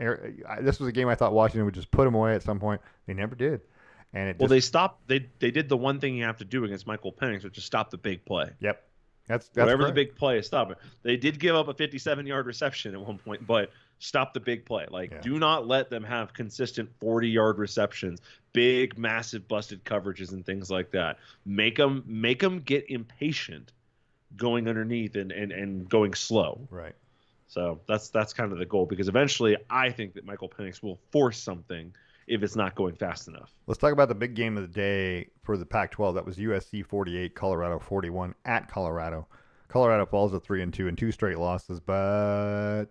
This was a game I thought Washington would just put them away at some point. They never did. And they stopped. They did the one thing you have to do against Michael Penix, which is stop the big play. Yep. That's whatever correct. The big play is, stop it. They did give up a 57-yard reception at one point, but stop the big play. Do not let them have consistent 40-yard receptions, big, massive, busted coverages, and things like that. Make them get impatient, going underneath and going slow. Right. So that's kind of the goal, because eventually I think that Michael Penix will force something if it's not going fast enough. Let's talk about the big game of the day for the Pac-12. That was USC 48, Colorado 41 at Colorado. Colorado falls to 3-2 and 2 straight losses, but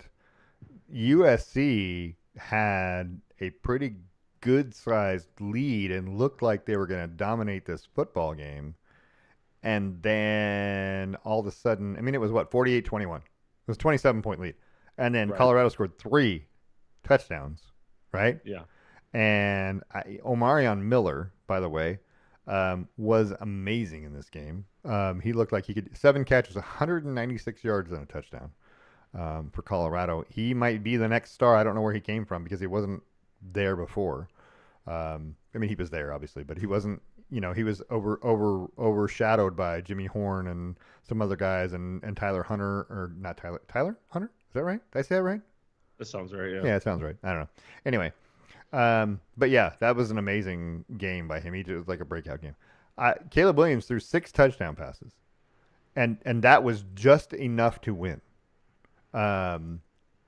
USC had a pretty good-sized lead and looked like they were going to dominate this football game. And then all of a sudden, I mean, it was 48-21. It was a 27-point lead. And then Colorado scored 3 touchdowns, right? Yeah. And Omarion Miller, by the way, was amazing in this game. He looked like he could 7 catches, 196 yards, and a touchdown for Colorado. He might be the next star. I don't know where he came from because he wasn't there before. I mean, he was there obviously, but he wasn't. He was overshadowed by Jimmy Horn and some other guys and Tyler Hunter, or not Tyler Hunter. Is that right? Did I say that right? That sounds right. Yeah. Yeah, it sounds right. I don't know. Anyway. But yeah, that was an amazing game by him. He was like a breakout game. Caleb Williams threw 6 touchdown passes, and that was just enough to win.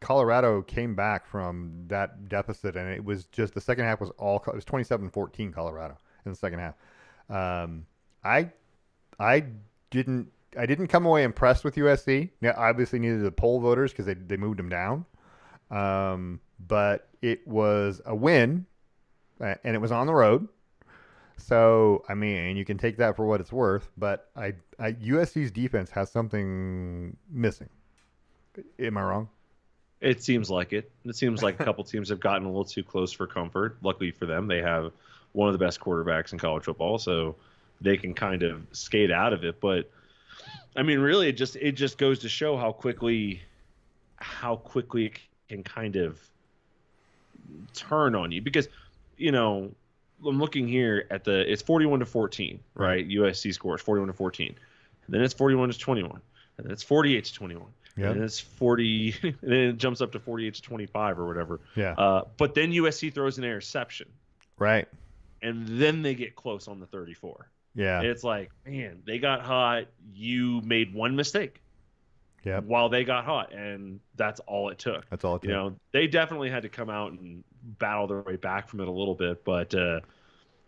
Colorado came back from that deficit, and it was just the second half was it was 27-14 Colorado in the second half. I didn't come away impressed with USC. Now, obviously needed the poll voters because they moved them down. But it was a win, and it was on the road. So, I mean, you can take that for what it's worth, but USC's defense has something missing. Am I wrong? It seems like it. It seems like a couple teams have gotten a little too close for comfort. Luckily for them, they have one of the best quarterbacks in college football, so they can kind of skate out of it. But, I mean, really, it just goes to show how quickly it can kind of turn on you, because I'm looking here at it's 41-14, right? USC scores 41-14, and then it's 41-21, and then it's 48-21, and then it's 40, and then it jumps up to 48-25 or whatever. Yeah. But then USC throws an interception, right? And then they get close on the 34. Yeah. And it's like, man, they got hot. You made one mistake. Yep. while they got hot, and that's all it took. That's all it took. They definitely had to come out and battle their way back from it a little bit, but I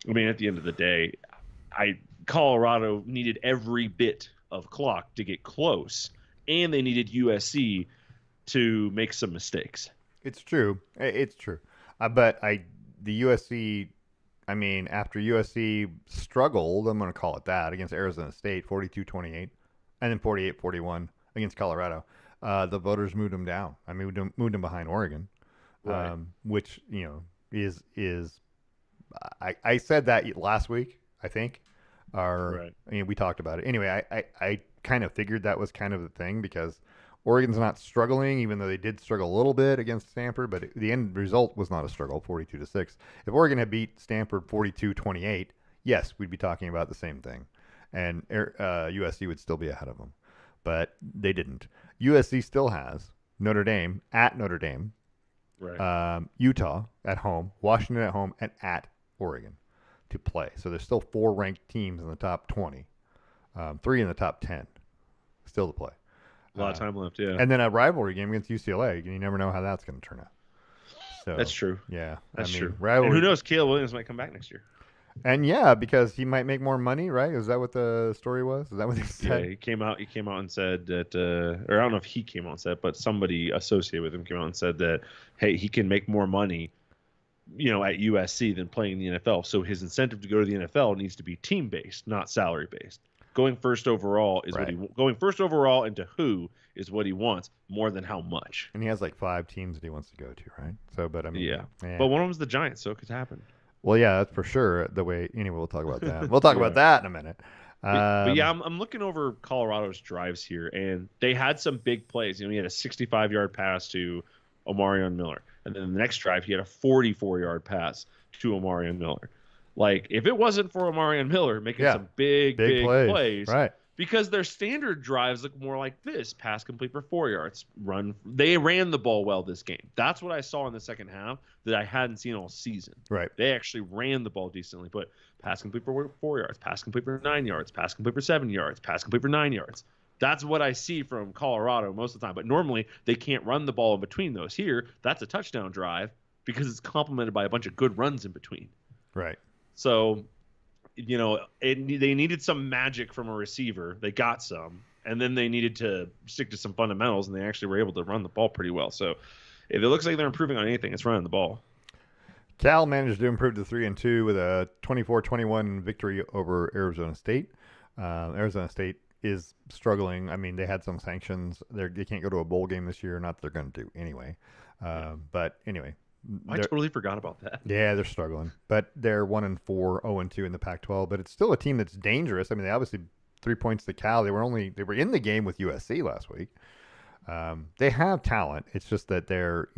mean, at the end of the day, Colorado needed every bit of clock to get close, and they needed USC to make some mistakes. It's true. It's true. But the USC, I mean, after USC struggled, I'm going to call it that, against Arizona State, 42-28, and then 48-41 against Colorado, the voters moved them down. I mean, moved them behind Oregon, Right. which, is I said that last week, I think. Right. I mean, we talked about it. Anyway, I kind of figured that was kind of the thing because Oregon's not struggling, even though they did struggle a little bit against Stanford, but the end result was not a struggle, 42-6. If Oregon had beat Stanford 42-28, yes, we'd be talking about the same thing, and USC would still be ahead of them, but they didn't. USC still has Notre Dame at Notre Dame, Right. Utah at home, Washington at home, and at Oregon to play. So there's still 4 ranked teams in the top 20, 3 in the top 10 still to play. A lot of time left, yeah. And then a rivalry game against UCLA. You never know how that's going to turn out. So That's true. Yeah, That's true. Rivalry. And who knows? Caleb Williams might come back next year. And yeah, because he might make more money, right? Is that what the story was? Is that what they said? Yeah, he came out and said that, or I don't know if he came out and said, but somebody associated with him came out and said that, hey, he can make more money, at USC than playing in the NFL. So his incentive to go to the NFL needs to be team based, not salary based. Going first overall is Right. going first overall into who is what he wants more than how much. And he has like 5 teams that he wants to go to, right? So, but I mean, Yeah. But one of them's the Giants, so it could happen. Well, yeah, that's for sure. Anyway, we'll talk about that. We'll talk about that in a minute. But yeah, I'm looking over Colorado's drives here, and they had some big plays. He had a 65-yard pass to Omarion Miller, and then the next drive he had a 44-yard pass to Omarion Miller. Like, if it wasn't for Omarion Miller making some big plays, right? Because their standard drives look more like this: pass complete for 4 yards, run. They ran the ball well this game. That's what I saw in the second half that I hadn't seen all season. Right. They actually ran the ball decently, but pass complete for 4 yards, pass complete for 9 yards, pass complete for 7 yards, pass complete for 9 yards. That's what I see from Colorado most of the time. But normally they can't run the ball in between those. Here, that's a touchdown drive because it's complemented by a bunch of good runs in between. Right. So, they needed some magic from a receiver. They got some, and then they needed to stick to some fundamentals, and they actually were able to run the ball pretty well. So, if it looks like they're improving on anything, it's running the ball. Cal managed to improve to 3-2 with a 24-21 victory over Arizona State. Arizona State is struggling. I mean, they had some sanctions. They can't go to a bowl game this year. Not that they're going to do anyway. But anyway. I totally forgot about that. Yeah, they're struggling. But they're 1-4, 0-2 in the Pac-12. But it's still a team that's dangerous. I mean, they obviously 3 points to Cal. They were in the game with USC last week. They have talent. It's just that they're,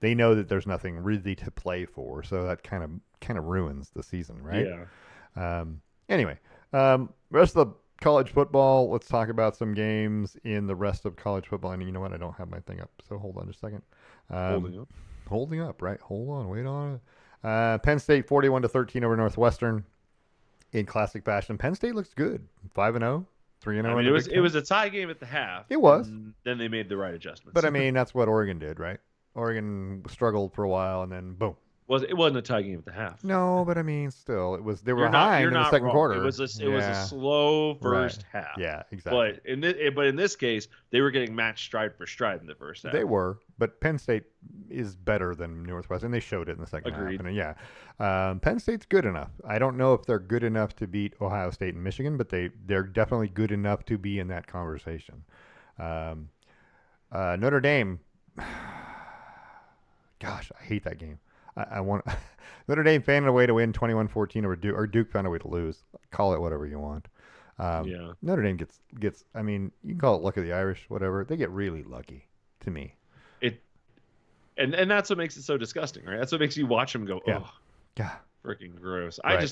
they know that there's nothing really to play for. So that kind of ruins the season, right? Yeah. Anyway, rest of the college football. Let's talk about some games in the rest of college football. And you know what? I don't have my thing up, so hold on just a second. Holding up, right? Hold on, wait on it. Penn State 41-13 over Northwestern in classic fashion. Penn State looks good, 5-0, 3-0. I mean, it was a tie game at the half. It was. Then they made the right adjustments. But I mean, that's what Oregon did, right? Oregon struggled for a while, and then boom. It wasn't a tie game at the half. No, but I mean, still, it was. They were behind in the second quarter. It was a slow first half. Yeah, exactly. But in this case, they were getting matched stride for stride in the first half. They were, but Penn State is better than Northwestern. They showed it in the second Agreed. half. And Penn State's good enough. I don't know if they're good enough to beat Ohio State and Michigan, but they're definitely good enough to be in that conversation. Notre Dame. Gosh, I hate that game. I want Notre Dame found a way to win 21-14 over Duke, or Duke found a way to lose. Call it whatever you want. Notre Dame gets. I mean, you can call it luck of the Irish, whatever. They get really lucky, to me. And that's what makes it so disgusting, right? That's what makes you watch them go, oh, yeah, freaking gross. Right.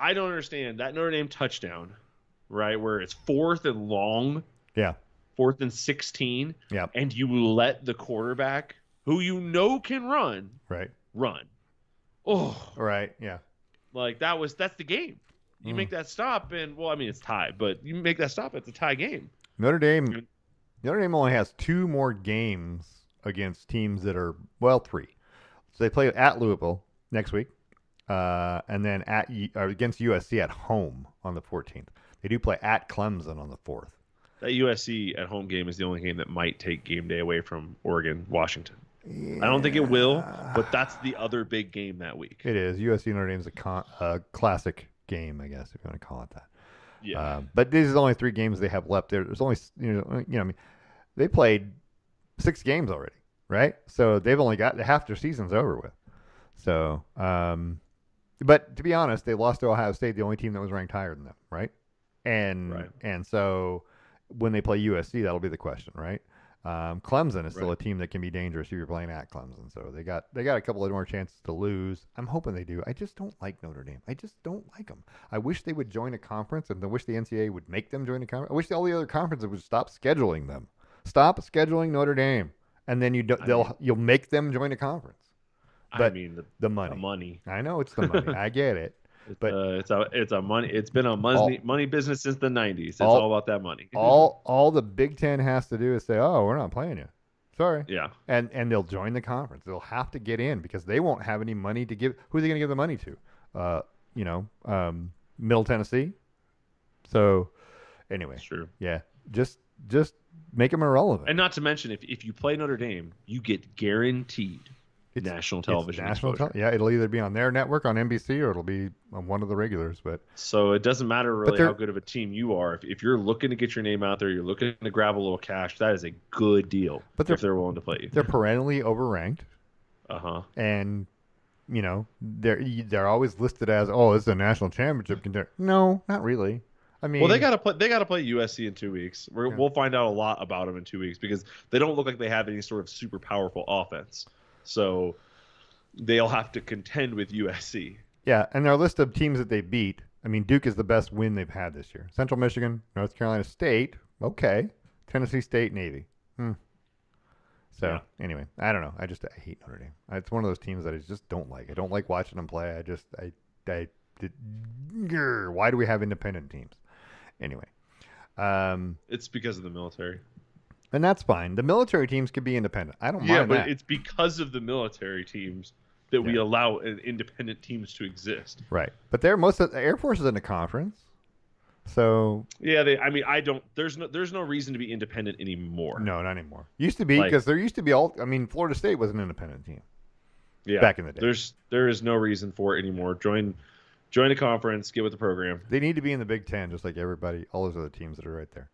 I don't understand that Notre Dame touchdown, right, where it's 4th and long, 4th and 16, and you let the quarterback, who can run, run. Oh, right, yeah. Like that's the game. You make that stop, and it's tied, but you make that stop, it's a tie game. Notre Dame. Notre Dame only has 2 more games against teams that are three. So they play at Louisville next week, and then against USC at home on the 14th. They do play at Clemson on the 4th. That USC at home game is the only game that might take game day away from Oregon, Washington. Yeah. I don't think it will, but that's the other big game that week. It is. USC Notre Dame is a classic game, I guess, if you want to call it that. Yeah. But these are the only 3 games they have left. There's only, I mean, they played 6 games already, right? So they've only got half their season's over with. So, but to be honest, they lost to Ohio State, the only team that was ranked higher than them, right? And so when they play USC, that'll be the question, right? Clemson is still a team that can be dangerous if you're playing at Clemson. So they got a couple of more chances to lose. I'm hoping they do. I just don't like Notre Dame. I just don't like them. I wish they would join a conference, and I wish the NCAA would make them join a conference. I wish all the other conferences would stop scheduling them. Stop scheduling Notre Dame, and then you'll make them join a conference. But the money. The money. I know it's the money. I get it. But it's a money. It's been a money business since the 90s. It's all about that money. all the Big Ten has to do is say, "Oh, we're not playing you. Sorry." Yeah. And they'll join the conference. They'll have to get in because they won't have any money to give. Who are they going to give the money to? Middle Tennessee. So, anyway. True. Yeah. Just make them irrelevant. And not to mention, if you play Notre Dame, you get guaranteed national television exposure. Yeah, it'll either be on their network on NBC or it'll be on one of the regulars. But so it doesn't matter really how good of a team you are. If you're looking to get your name out there, you're looking to grab a little cash. That is a good deal. But if they're willing to play you, they're perennially overranked. And they're always listed as, oh, this is a national championship contender. No, not really. I mean, well, they gotta play USC in 2 weeks. We'll find out a lot about them in 2 weeks because they don't look like they have any sort of super powerful offense. So they'll have to contend with USC. Yeah, and their list of teams that they beat, I mean, Duke is the best win they've had this year. Central Michigan, North Carolina State, okay. Tennessee State, Navy. So, anyway, I don't know. I hate Notre Dame. It's one of those teams that I just don't like. I don't like watching them play. Why do we have independent teams? Anyway. It's because of the military. And that's fine. The military teams can be independent. I don't mind that. Yeah, but it's because of the military teams that we allow independent teams to exist. Right. But most of the Air Force is in a conference. So yeah, there's no reason to be independent anymore. No, not anymore. Used to be because there used to be Florida State was an independent team. Yeah. Back in the day. There is no reason for it anymore. Join a conference, get with the program. They need to be in the Big Ten just like everybody, all those other teams that are right there.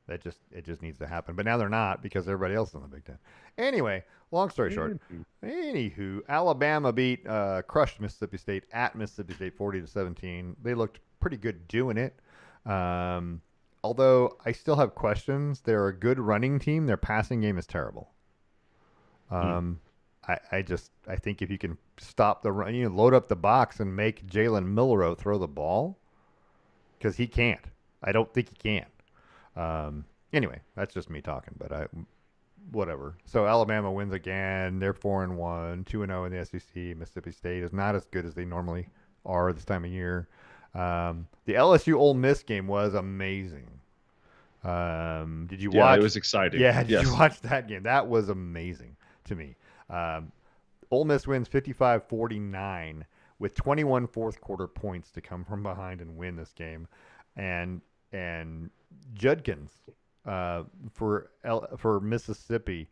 It just needs to happen. But now they're not because everybody else is in the Big Ten. Anyway, long story short. Anywho, Alabama crushed Mississippi State at Mississippi State 40-17. They looked pretty good doing it. Although I still have questions. They're a good running team. Their passing game is terrible. I think if you can stop the run, load up the box and make Jalen Milroe throw the ball, because he can't. I don't think he can. Anyway, that's just me talking, but whatever. So Alabama wins again. They're 4-1, 2-0 in the SEC. Mississippi State is not as good as they normally are this time of year. The LSU Ole Miss game was amazing. Did you watch? Yeah, it was exciting. Yeah, did you watch that game? That was amazing to me. Ole Miss wins 55-49 with 21 fourth quarter points to come from behind and win this game, and Judkins for Mississippi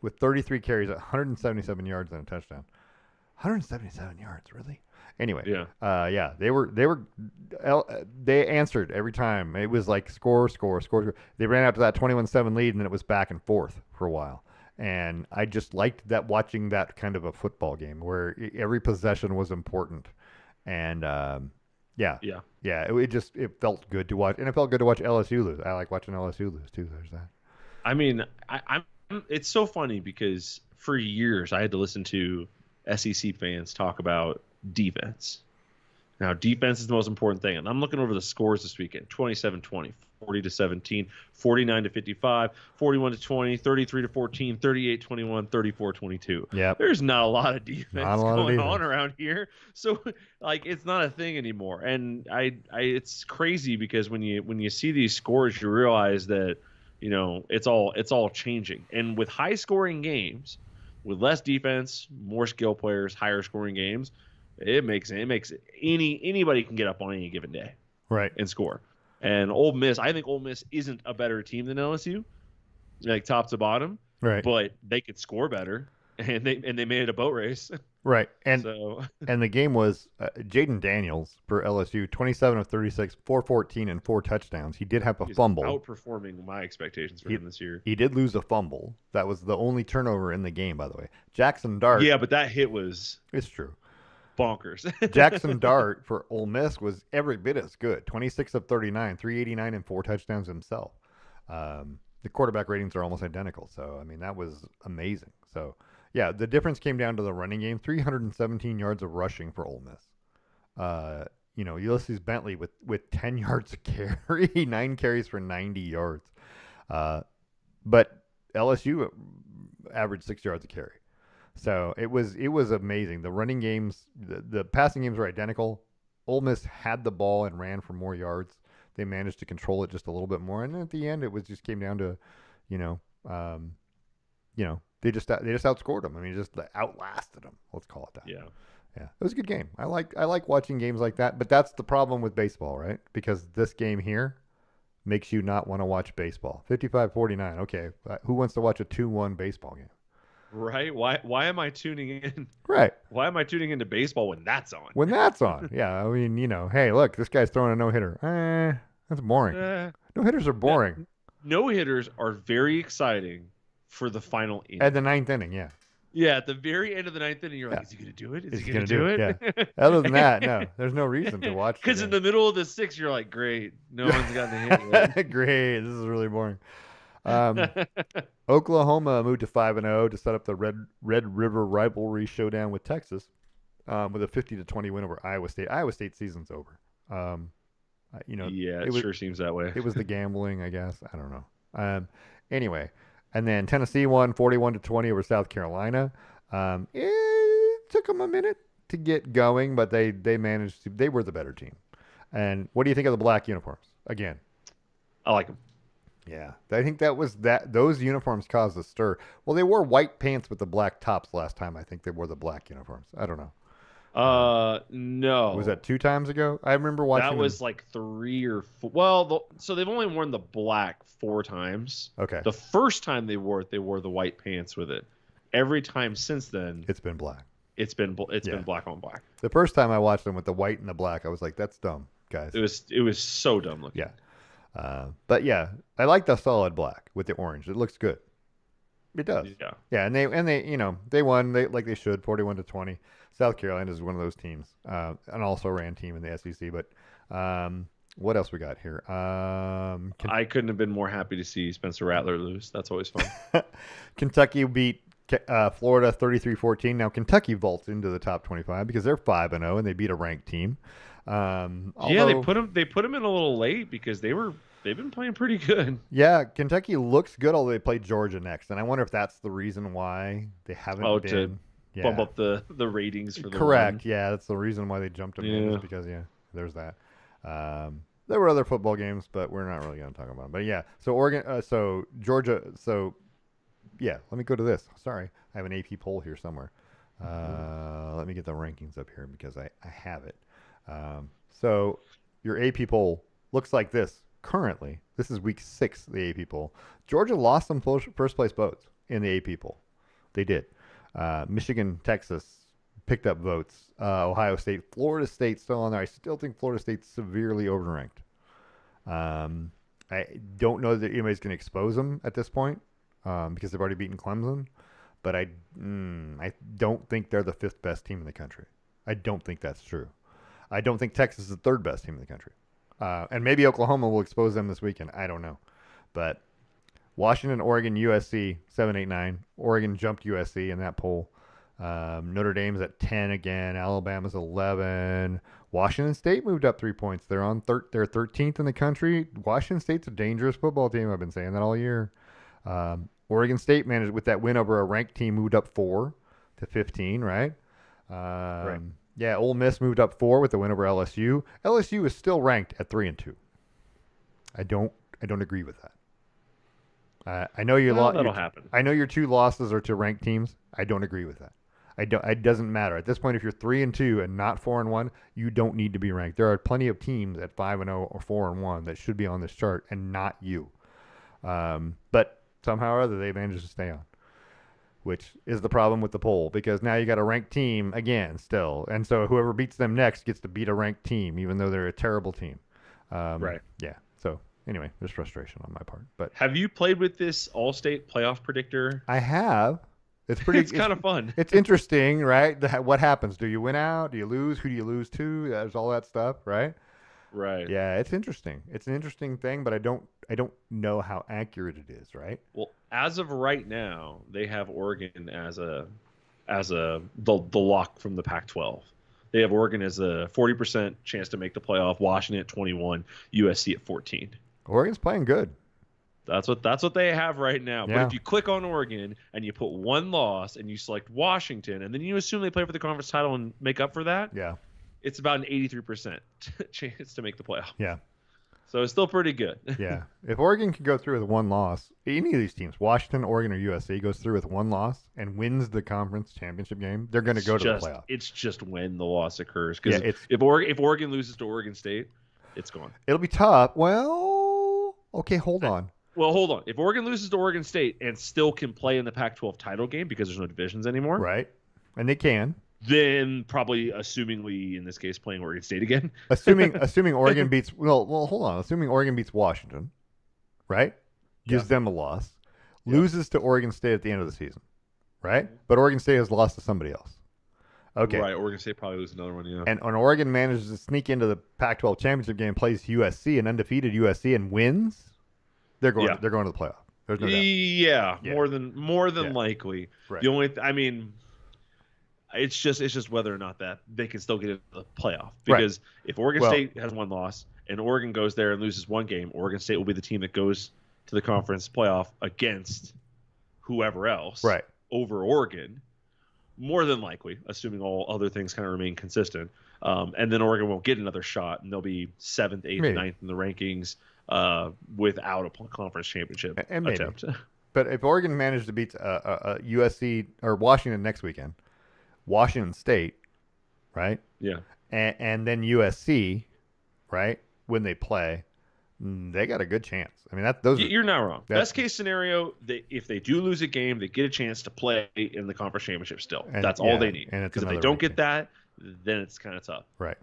with 33 carries, 177 yards and a touchdown. 177 yards, really? Anyway, they answered every time. It was like score. They ran out to that 21-7 lead, and then it was back and forth for a while. And I just liked watching that kind of a football game where every possession was important. And it felt good to watch, and it felt good to watch LSU lose. I like watching LSU lose too. There's that. I mean, it's so funny because for years I had to listen to SEC fans talk about defense. Now, defense is the most important thing, and I'm looking over the scores this weekend: 27-24, 40-17, 49-55, 41-20, 33-14, 38-21, 34-22. Yep. There's not a lot of Not a defense lot of going defense. on around here. So like it's not a thing anymore. And I it's crazy because when you see these scores, you realize that, it's all changing. And with high scoring games, with less defense, more skill players, higher scoring games, it makes anybody can get up on any given day, Right, and score. And I think Ole Miss isn't a better team than LSU, like top to bottom, right, but they could score better, and they made it a boat race. right. And So and the game was Jaden Daniels for LSU, 27 of 36, 414, and 4 touchdowns. He did have a he's fumble. outperforming my expectations for him this year. He did lose a fumble. That was the only turnover in the game, by the way. Jackson Dart. Yeah, but that hit was It's true. bonkers. Jackson Dart for Ole Miss was every bit as good. 26 of 39, 389, and 4 touchdowns himself. The quarterback ratings are almost identical. So, I mean, that was amazing. So, yeah, the difference came down to the running game. 317 yards of rushing for Ole Miss. Ulysses Bentley with 10 yards a carry, 9 carries for 90 yards. But LSU averaged 6 yards a carry. So it was amazing. The running games, the passing games were identical. Ole Miss had the ball and ran for more yards. They managed to control it just a little bit more, and at the end, it was just came down to, they just outscored them. I mean, just outlasted them. Let's call it that. Yeah. Yeah, it was a good game. I like watching games like that, but that's the problem with baseball, right? Because this game here makes you not want to watch baseball. 55-49. Okay, who wants to watch a 2-1 baseball game? Right? Why am I tuning in? Right. Why am I tuning into baseball when that's on? When that's on. Yeah, I mean, hey, look, this guy's throwing a no-hitter. That's boring. No-hitters are boring. No-hitters are very exciting for the final inning. At the 9th inning, yeah. Yeah, at the very end of the 9th inning, you're like, is he going to do it? Is he going to do it? Yeah. Other than that, no, there's no reason to watch. Because in the middle of the 6th, you're like, great, no one's gotten a hit yet. Great, this is really boring. Oklahoma moved to 5-0 to set up the Red River rivalry showdown with Texas, with a 50-20 win over Iowa State. Iowa State season's over. Yeah, it sure seems that way. It was the gambling, I guess. I don't know. Anyway, and then Tennessee won 41-20 over South Carolina. It took them a minute to get going, but they managed to. They were the better team. And what do you think of the black uniforms? Again, I like them. Yeah, I think those uniforms caused a stir. Well, they wore white pants with the black tops last time. I think they wore the black uniforms. I don't know. No. Was that 2 times ago? I remember watching. That was like 3 or 4. Well, so they've only worn the black 4 times. Okay. The first time they wore it, they wore the white pants with it. Every time since then, it's been black. It's been black on black. The first time I watched them with the white and the black, I was like, "That's dumb, guys." It was so dumb looking. Yeah. But yeah, I like the solid black with the orange. It looks good. It does. Yeah. Yeah, and they won like they should, 41-20. South Carolina is one of those teams, an also-ran team in the SEC. But what else we got here? I couldn't have been more happy to see Spencer Rattler lose. That's always fun. Kentucky beat Florida 33-14. Now Kentucky vaults into the top 25 because they're 5-0 and they beat a ranked team. Yeah, they put them in a little late because they've been playing pretty good. Yeah, Kentucky looks good, although they play Georgia next, and I wonder if that's the reason why they haven't been to bump up the ratings for the correct. Run. Yeah, that's the reason why they jumped them in, is because there's that. There were other football games, but we're not really going to talk about them. But yeah, so Oregon, so Georgia, so yeah. Let me go to this. Sorry, I have an AP poll here somewhere. Let me get the rankings up here because I have it. So your AP poll looks like this. Currently, this is week 6 of the AP poll. Georgia lost some first place votes in the AP poll. They did. Michigan, Texas picked up votes. Ohio State, Florida State still on there. I still think Florida State's severely overranked. I don't know that anybody's going to expose them at this point because they've already beaten Clemson. But I don't think they're the 5th best team in the country. I don't think that's true. I don't think Texas is the 3rd best team in the country. And maybe Oklahoma will expose them this weekend. I don't know. But Washington, Oregon, USC, 7, 8, 9. Oregon jumped USC in that poll. Notre Dame's at 10 again. Alabama's 11. Washington State moved up 3 points. They're 13th in the country. Washington State's a dangerous football team. I've been saying that all year. Oregon State managed with that win over a ranked team, moved up 4 to 15. Right. Right. Yeah. Ole Miss moved up 4 with the win over LSU. LSU is still ranked at 3-2. I don't agree with that. I know you Well, lost. that'll happen. I know your 2 losses are to ranked teams. I don't agree with that. I don't. It doesn't matter at this point. If you're 3-2 and not 4-1, you don't need to be ranked. There are plenty of teams at 5-0 or 4-1 that should be on this chart, and not you. But somehow or other, they managed to stay on, which is the problem with the poll, because now you got a ranked team again still, and so whoever beats them next gets to beat a ranked team, even though they're a terrible team. Right. Yeah. So anyway, there's frustration on my part. But have you played with this All-State playoff predictor? I have. It's pretty. It's kind of fun. It's interesting, right? What happens? Do you win out? Do you lose? Who do you lose to? There's all that stuff, right? Right. Yeah, it's interesting. It's an interesting thing, but I don't know how accurate it is, right? Well, as of right now, they have Oregon as the lock from the Pac-12. They have Oregon as a 40% chance to make the playoff, Washington at 21, USC at 14. Oregon's playing good. That's what they have right now. Yeah. But if you click on Oregon and you put 1 loss and you select Washington, and then you assume they play for the conference title and make up for that, Yeah. it's about an 83% chance to make the playoff. Yeah. So it's still pretty good. Yeah. If Oregon can go through with 1 loss, any of these teams, Washington, Oregon, or USC, goes through with 1 loss and wins the conference championship game, they're going to go to the playoff. It's just when the loss occurs. Because Yeah, if Oregon loses to Oregon State, it's gone. It'll be tough. Well, okay, hold on. Well, hold on. If Oregon loses to Oregon State and still can play in the Pac-12 title game because there's no divisions anymore, Right. And they can. then probably, assumingly in this case, playing Oregon State again. Assuming Oregon beats hold on. Assuming Oregon beats Washington, right? Gives them a loss. Yeah. Loses to Oregon State at the end of the season, right? But Oregon State has lost to somebody else. Okay. Right. Oregon State probably loses another one. Yeah. And Oregon manages to sneak into the Pac-12 championship game, plays USC, an undefeated USC, and wins. They're going. Yeah. They're going to the playoff. There's no doubt. Yeah. Yeah. More than Yeah. likely. Right. The only. I mean. It's just whether or not that they can still get into the playoff. Because if Oregon State has 1 loss and Oregon goes there and loses 1 game, Oregon State will be the team that goes to the conference playoff against whoever else over Oregon, more than likely, assuming all other things kind of remain consistent. And then Oregon won't get another shot, and they'll be 7th, 8th, Maybe. 9th in the rankings without a conference championship attempt. But if Oregon managed to beat a USC or Washington next weekend, Washington State, right? Yeah. And then USC, right? When they play, they got a good chance. I mean, You're not wrong. Best case scenario, if they do lose a game, they get a chance to play in the conference championship still. That's all they need. Because if they don't get that, then it's kind of tough. Right.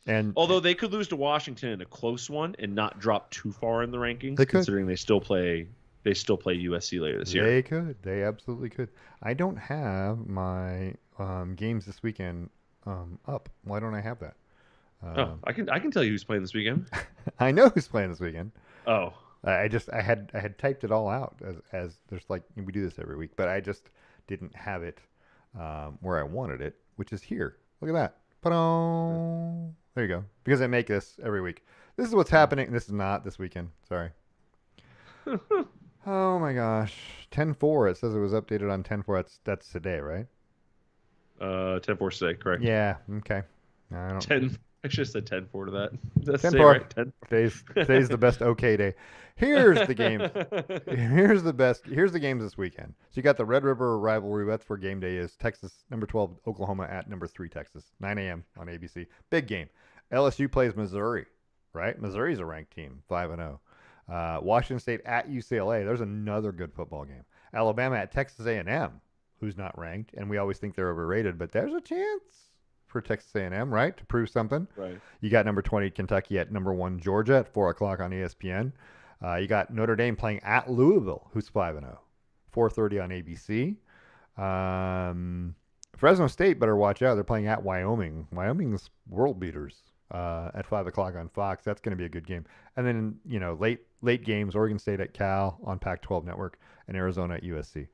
And although they could lose to Washington in a close one and not drop too far in the rankings, considering they still play USC later this year. They could. They absolutely could. I don't have my games this weekend up. Why don't I have that? I can tell you who's playing this weekend. I know who's playing this weekend. Oh, I had typed it all out as there's like, we do this every week, but I just didn't have it where I wanted it, which is here. Look at that. Ta-da! There you go. Because I make this every week. This is what's happening. This is not this weekend. Sorry. Oh my gosh. 10-4. It says it was updated on 10-4. That's today, right? 10-4 today, correct? Yeah. Okay. I don't. 10. I should have said 10-4 to that. That's 10-4. right. 10. Today's the best okay day. Here's the game. Here's the games this weekend. So you got the Red River rivalry. That's where game day is. Texas, number 12, Oklahoma at number 3, Texas. 9 a.m. on ABC. Big game. LSU plays Missouri, right? Missouri's a ranked team, 5-0. Washington State at UCLA. There's another good football game. Alabama at Texas A&M, who's not ranked, and we always think they're overrated, but there's a chance for Texas A&M, right, to prove something. Right. You got number 20 Kentucky at number 1 Georgia at 4 o'clock on ESPN. You got Notre Dame playing at Louisville, who's 5-0. 4:30 on ABC. Fresno State better watch out. They're playing at Wyoming. Wyoming's world beaters at 5 o'clock on Fox. That's going to be a good game. And then, late games, Oregon State at Cal on Pac-12 Network and Arizona at USC.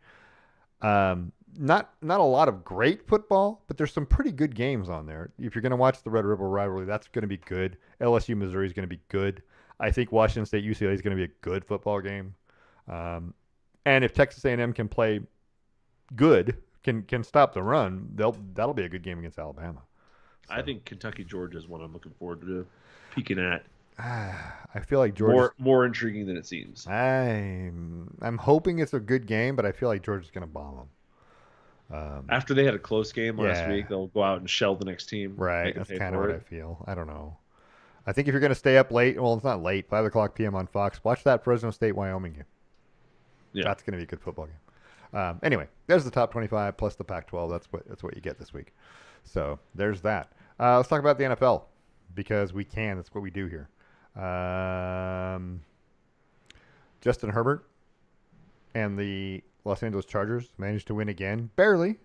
not a lot of great football, but there's some pretty good games on there. If you're going to watch the Red River rivalry, that's going to be good. LSU Missouri is going to be good. I think Washington State UCLA is going to be a good football game. And if Texas A&M can play good, can stop the run, that'll be a good game against Alabama. So. I think Kentucky Georgia is what I'm looking forward to peeking at. I feel like Georgia more intriguing than it seems. I'm hoping it's a good game, but I feel like Georgia's going to bomb them. After they had a close game last week, they'll go out and shell the next team. Right, that's kind of what I feel. I don't know. I think if you're going to stay up late, well, it's not late, 5 o'clock p.m. on Fox, watch that Fresno State-Wyoming game. Yeah. That's going to be a good football game. Anyway, there's the top 25 plus the Pac-12. That's what you get this week. So there's that. Let's talk about the NFL because we can. That's what we do here. Justin Herbert and the Los Angeles Chargers managed to win again. Barely.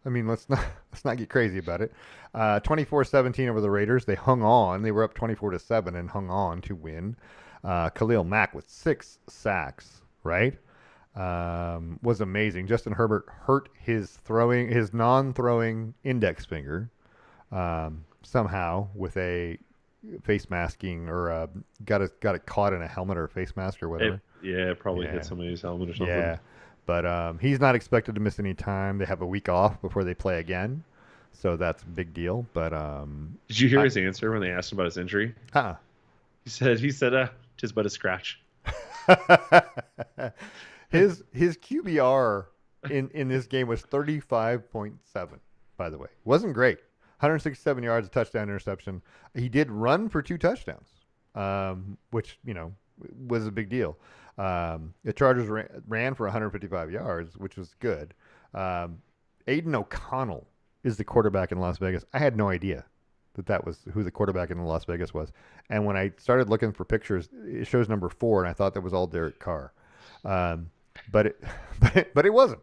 I mean, let's not get crazy about it. 24-17 over the Raiders. They hung on. They were up 24-7 and hung on to win. Khalil Mack with 6 sacks, right? Was amazing. Justin Herbert hurt his non-throwing index finger somehow with a face masking or got it caught in a helmet or a face mask or whatever. It probably hit somebody's helmet or something. Yeah, but he's not expected to miss any time. They have a week off before they play again, so that's a big deal. But did you hear his answer when they asked him about his injury? He said, "'Tis but a scratch." His QBR in this game was 35.7. By the way, wasn't great. 167 yards, a touchdown, interception. He did run for 2 touchdowns, which was a big deal. The Chargers ran for 155 yards, which was good. Aiden O'Connell is the quarterback in Las Vegas. I had no idea that was who the quarterback in Las Vegas was. And when I started looking for pictures, it shows number 4, and I thought that was all Derek Carr. But it wasn't.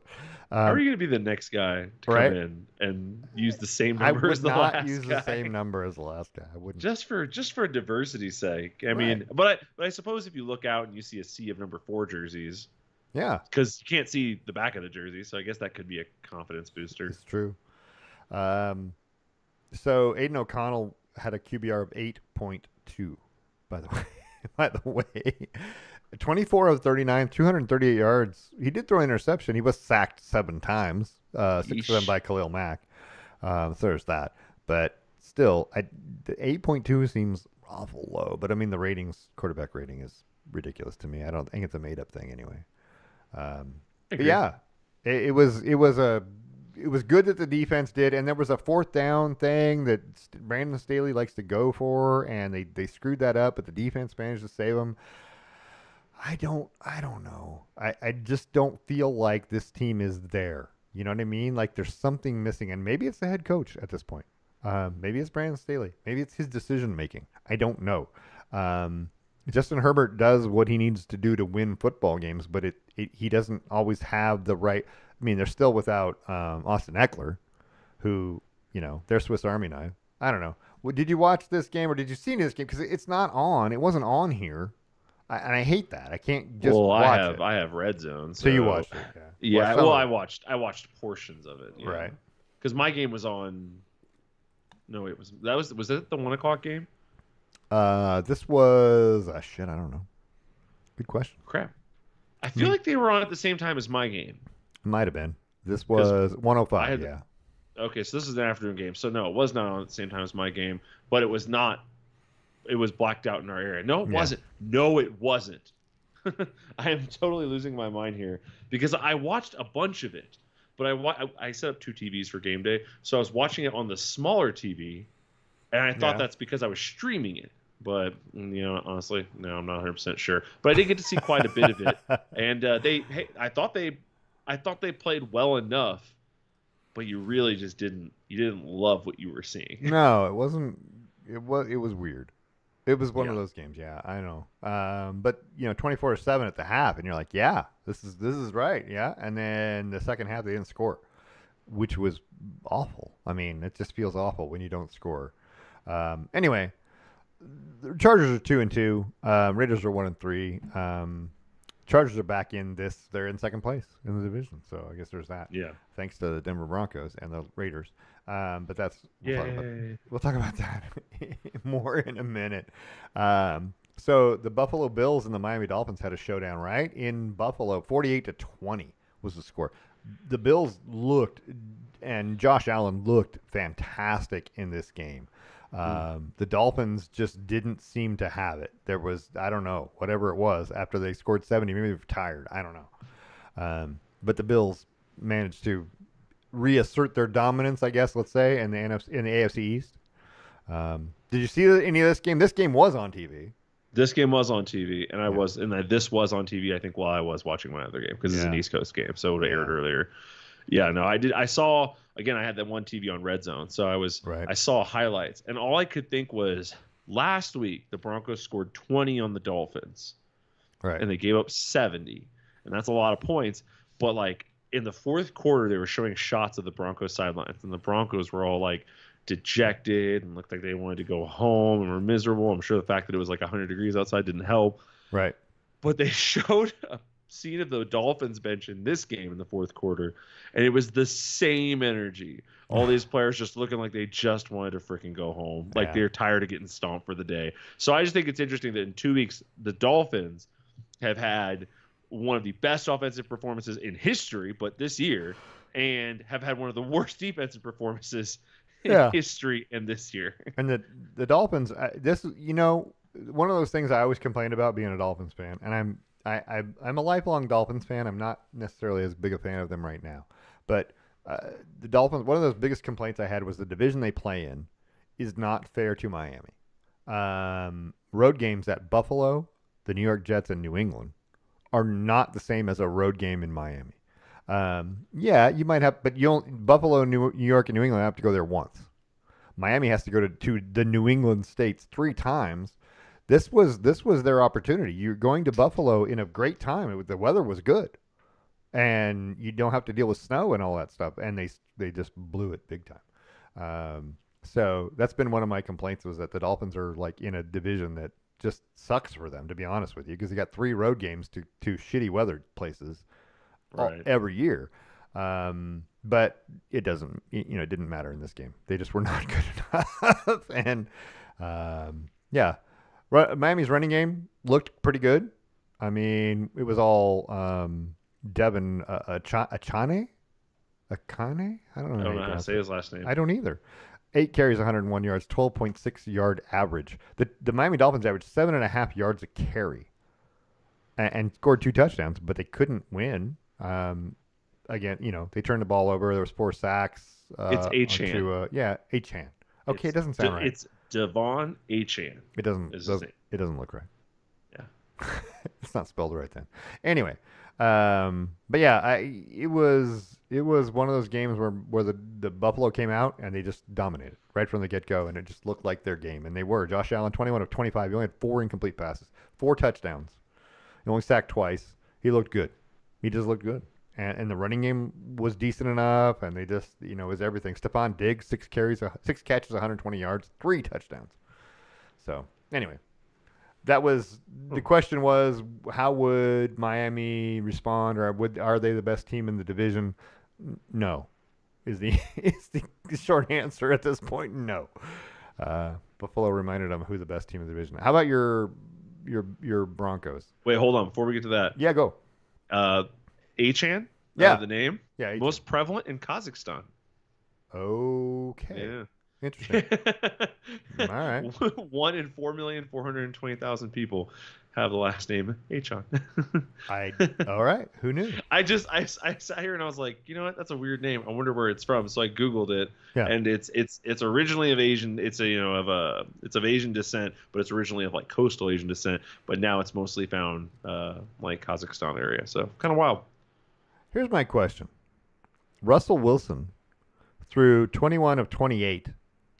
How are you going to be the next guy to come in and use the same number as the last guy? I would not use the same number as the last guy. I wouldn't. Just for diversity's sake. I mean, but I suppose if you look out and you see a sea of number 4 jerseys. Yeah. Because you can't see the back of the jersey, so I guess that could be a confidence booster. It's true. So Aiden O'Connell had a QBR of 8.2, by the way. By the way. 24 of 39, 238 yards. He did throw an interception. He was sacked 7 times, 6 of them by Khalil Mack. So there's that. But still, the 8.2 seems awful low. But I mean, the quarterback rating is ridiculous to me. I don't think it's a made-up thing anyway. But yeah, it was good that the defense did, and there was a 4th down thing that Brandon Staley likes to go for, and they screwed that up, but the defense managed to save them. I don't know. I just don't feel like this team is there. You know what I mean? Like there's something missing, and maybe it's the head coach at this point. Maybe it's Brandon Staley. Maybe it's his decision making. I don't know. Justin Herbert does what he needs to do to win football games, but he doesn't always have the right. I mean, they're still without Austin Eckler, who they're Swiss Army knife. I don't know. Well, did you watch this game or did you see this game? Because it's not on. It wasn't on here. And I hate that. I can't just watch it. I have Red Zone. So you watched it, yeah. Well, I watched portions of it. Right. Because my game was on. No, was it the 1 o'clock game? This was shit. I don't know. Good question. Crap. I feel like they were on at the same time as my game. Might have been. This was 105. Yeah. Okay, so this is an afternoon game. So no, it was not on at the same time as my game, but it was not. It was blacked out in our area. No, it wasn't. No, it wasn't. I am totally losing my mind here because I watched a bunch of it, but I set up 2 TVs for game day, so I was watching it on the smaller TV, and I thought that's because I was streaming it. But honestly, no, I'm not 100% sure. But I did get to see quite a bit of it, and I thought they played well enough, but you really just didn't love what you were seeing. No, it wasn't. It was weird. It was one of those games, yeah, I know. But 24-7 at the half, and you're like, yeah, this is right, yeah. And then the second half, they didn't score, which was awful. I mean, it just feels awful when you don't score. Anyway, the Chargers are 2-2. Raiders are 1-3. Chargers are back in this. They're in second place in the division, so I guess there's that. Yeah. Thanks to the Denver Broncos and the Raiders. But that's Yay. we'll talk about that more in a minute. So the Buffalo Bills and the Miami Dolphins had a showdown, right? In Buffalo, 48-20 was the score. The Bills looked, and Josh Allen looked fantastic in this game. The Dolphins just didn't seem to have it. There was, I don't know, whatever it was after they scored 70, maybe they were tired. I don't know. But the Bills managed to reassert their dominance, I guess, let's say, in the AFC East. Did you see any of this game? This game was on TV. This game was on TV, and this was on TV, I think, while I was watching my other game, because it's an East Coast game, so it would have aired earlier. Yeah, no, I did. I saw, again, I had that one TV on Red Zone, so I saw highlights, and all I could think was, last week the Broncos scored 20 on the Dolphins, and they gave up 70, and that's a lot of points. But like in the fourth quarter, they were showing shots of the Broncos sidelines, and the Broncos were all like dejected and looked like they wanted to go home and were miserable. I'm sure the fact that it was like 100 degrees outside didn't help. Right. But they showed a scene of the Dolphins bench in this game in the fourth quarter, and it was the same energy. All these players just looking like they just wanted to freaking go home. Like they're tired of getting stomped for the day. So I just think it's interesting that in 2 weeks, the Dolphins have had one of the best offensive performances in history, but this year, and have had one of the worst defensive performances in history and this year. And the Dolphins, one of those things I always complain about being a Dolphins fan, and I'm a lifelong Dolphins fan. I'm not necessarily as big a fan of them right now, but the Dolphins, one of those biggest complaints I had was the division they play in is not fair to Miami. Road games at Buffalo, the New York Jets, and New England are not the same as a road game in Miami. You might have, but Buffalo, New York, and New England have to go there once. Miami has to go to the New England states 3 times. This was their opportunity. You're going to Buffalo in a great time. The weather was good, and you don't have to deal with snow and all that stuff. And they just blew it big time. So that's been one of my complaints, was that the Dolphins are like in a division that just sucks for them, to be honest with you, because they got 3 road games to shitty weather places. Every year. But it doesn't, it didn't matter in this game. They just were not good enough. And Miami's running game looked pretty good. I mean, it was all Devin Akane? I don't know how to say his last name. I don't either. 8 carries, 101 yards, 12.6 yard average. The Miami Dolphins averaged 7.5 yards a carry and scored 2 touchdowns, but they couldn't win. Again, they turned the ball over. There was 4 sacks. It's Achane. Achane. Okay, it doesn't sound right. It's Devon Achane. It doesn't look right. Yeah. It's not spelled right then. Anyway, but yeah, it was one of those games where the Buffalo came out and they just dominated right from the get-go, and it just looked like their game, and they were. Josh Allen, 21 of 25. He only had 4 incomplete passes, 4 touchdowns. He only sacked twice. He looked good. He just looked good. And the running game was decent enough, and they just, it was everything. Stephon Diggs, 6 catches, 120 yards, 3 touchdowns. So, anyway, the question was, how would Miami respond, or are they the best team in the division? No, is the short answer at this point. No. Buffalo reminded them who the best team in the division. How about your Broncos? Wait, hold on. Before we get to that. Yeah, go. Achane? Yeah. The name? Yeah. Most prevalent in Kazakhstan. Okay. Yeah. Interesting. All right. 1 in 4,420,000 people have the last name Achane. All right. Who knew? I sat here and I was like, you know what? That's a weird name. I wonder where it's from. So I Googled it, and it's originally of Asian. It's of Asian descent, but it's originally of like coastal Asian descent. But now it's mostly found like Kazakhstan area. So kind of wild. Here's my question. Russell Wilson threw 21 of 28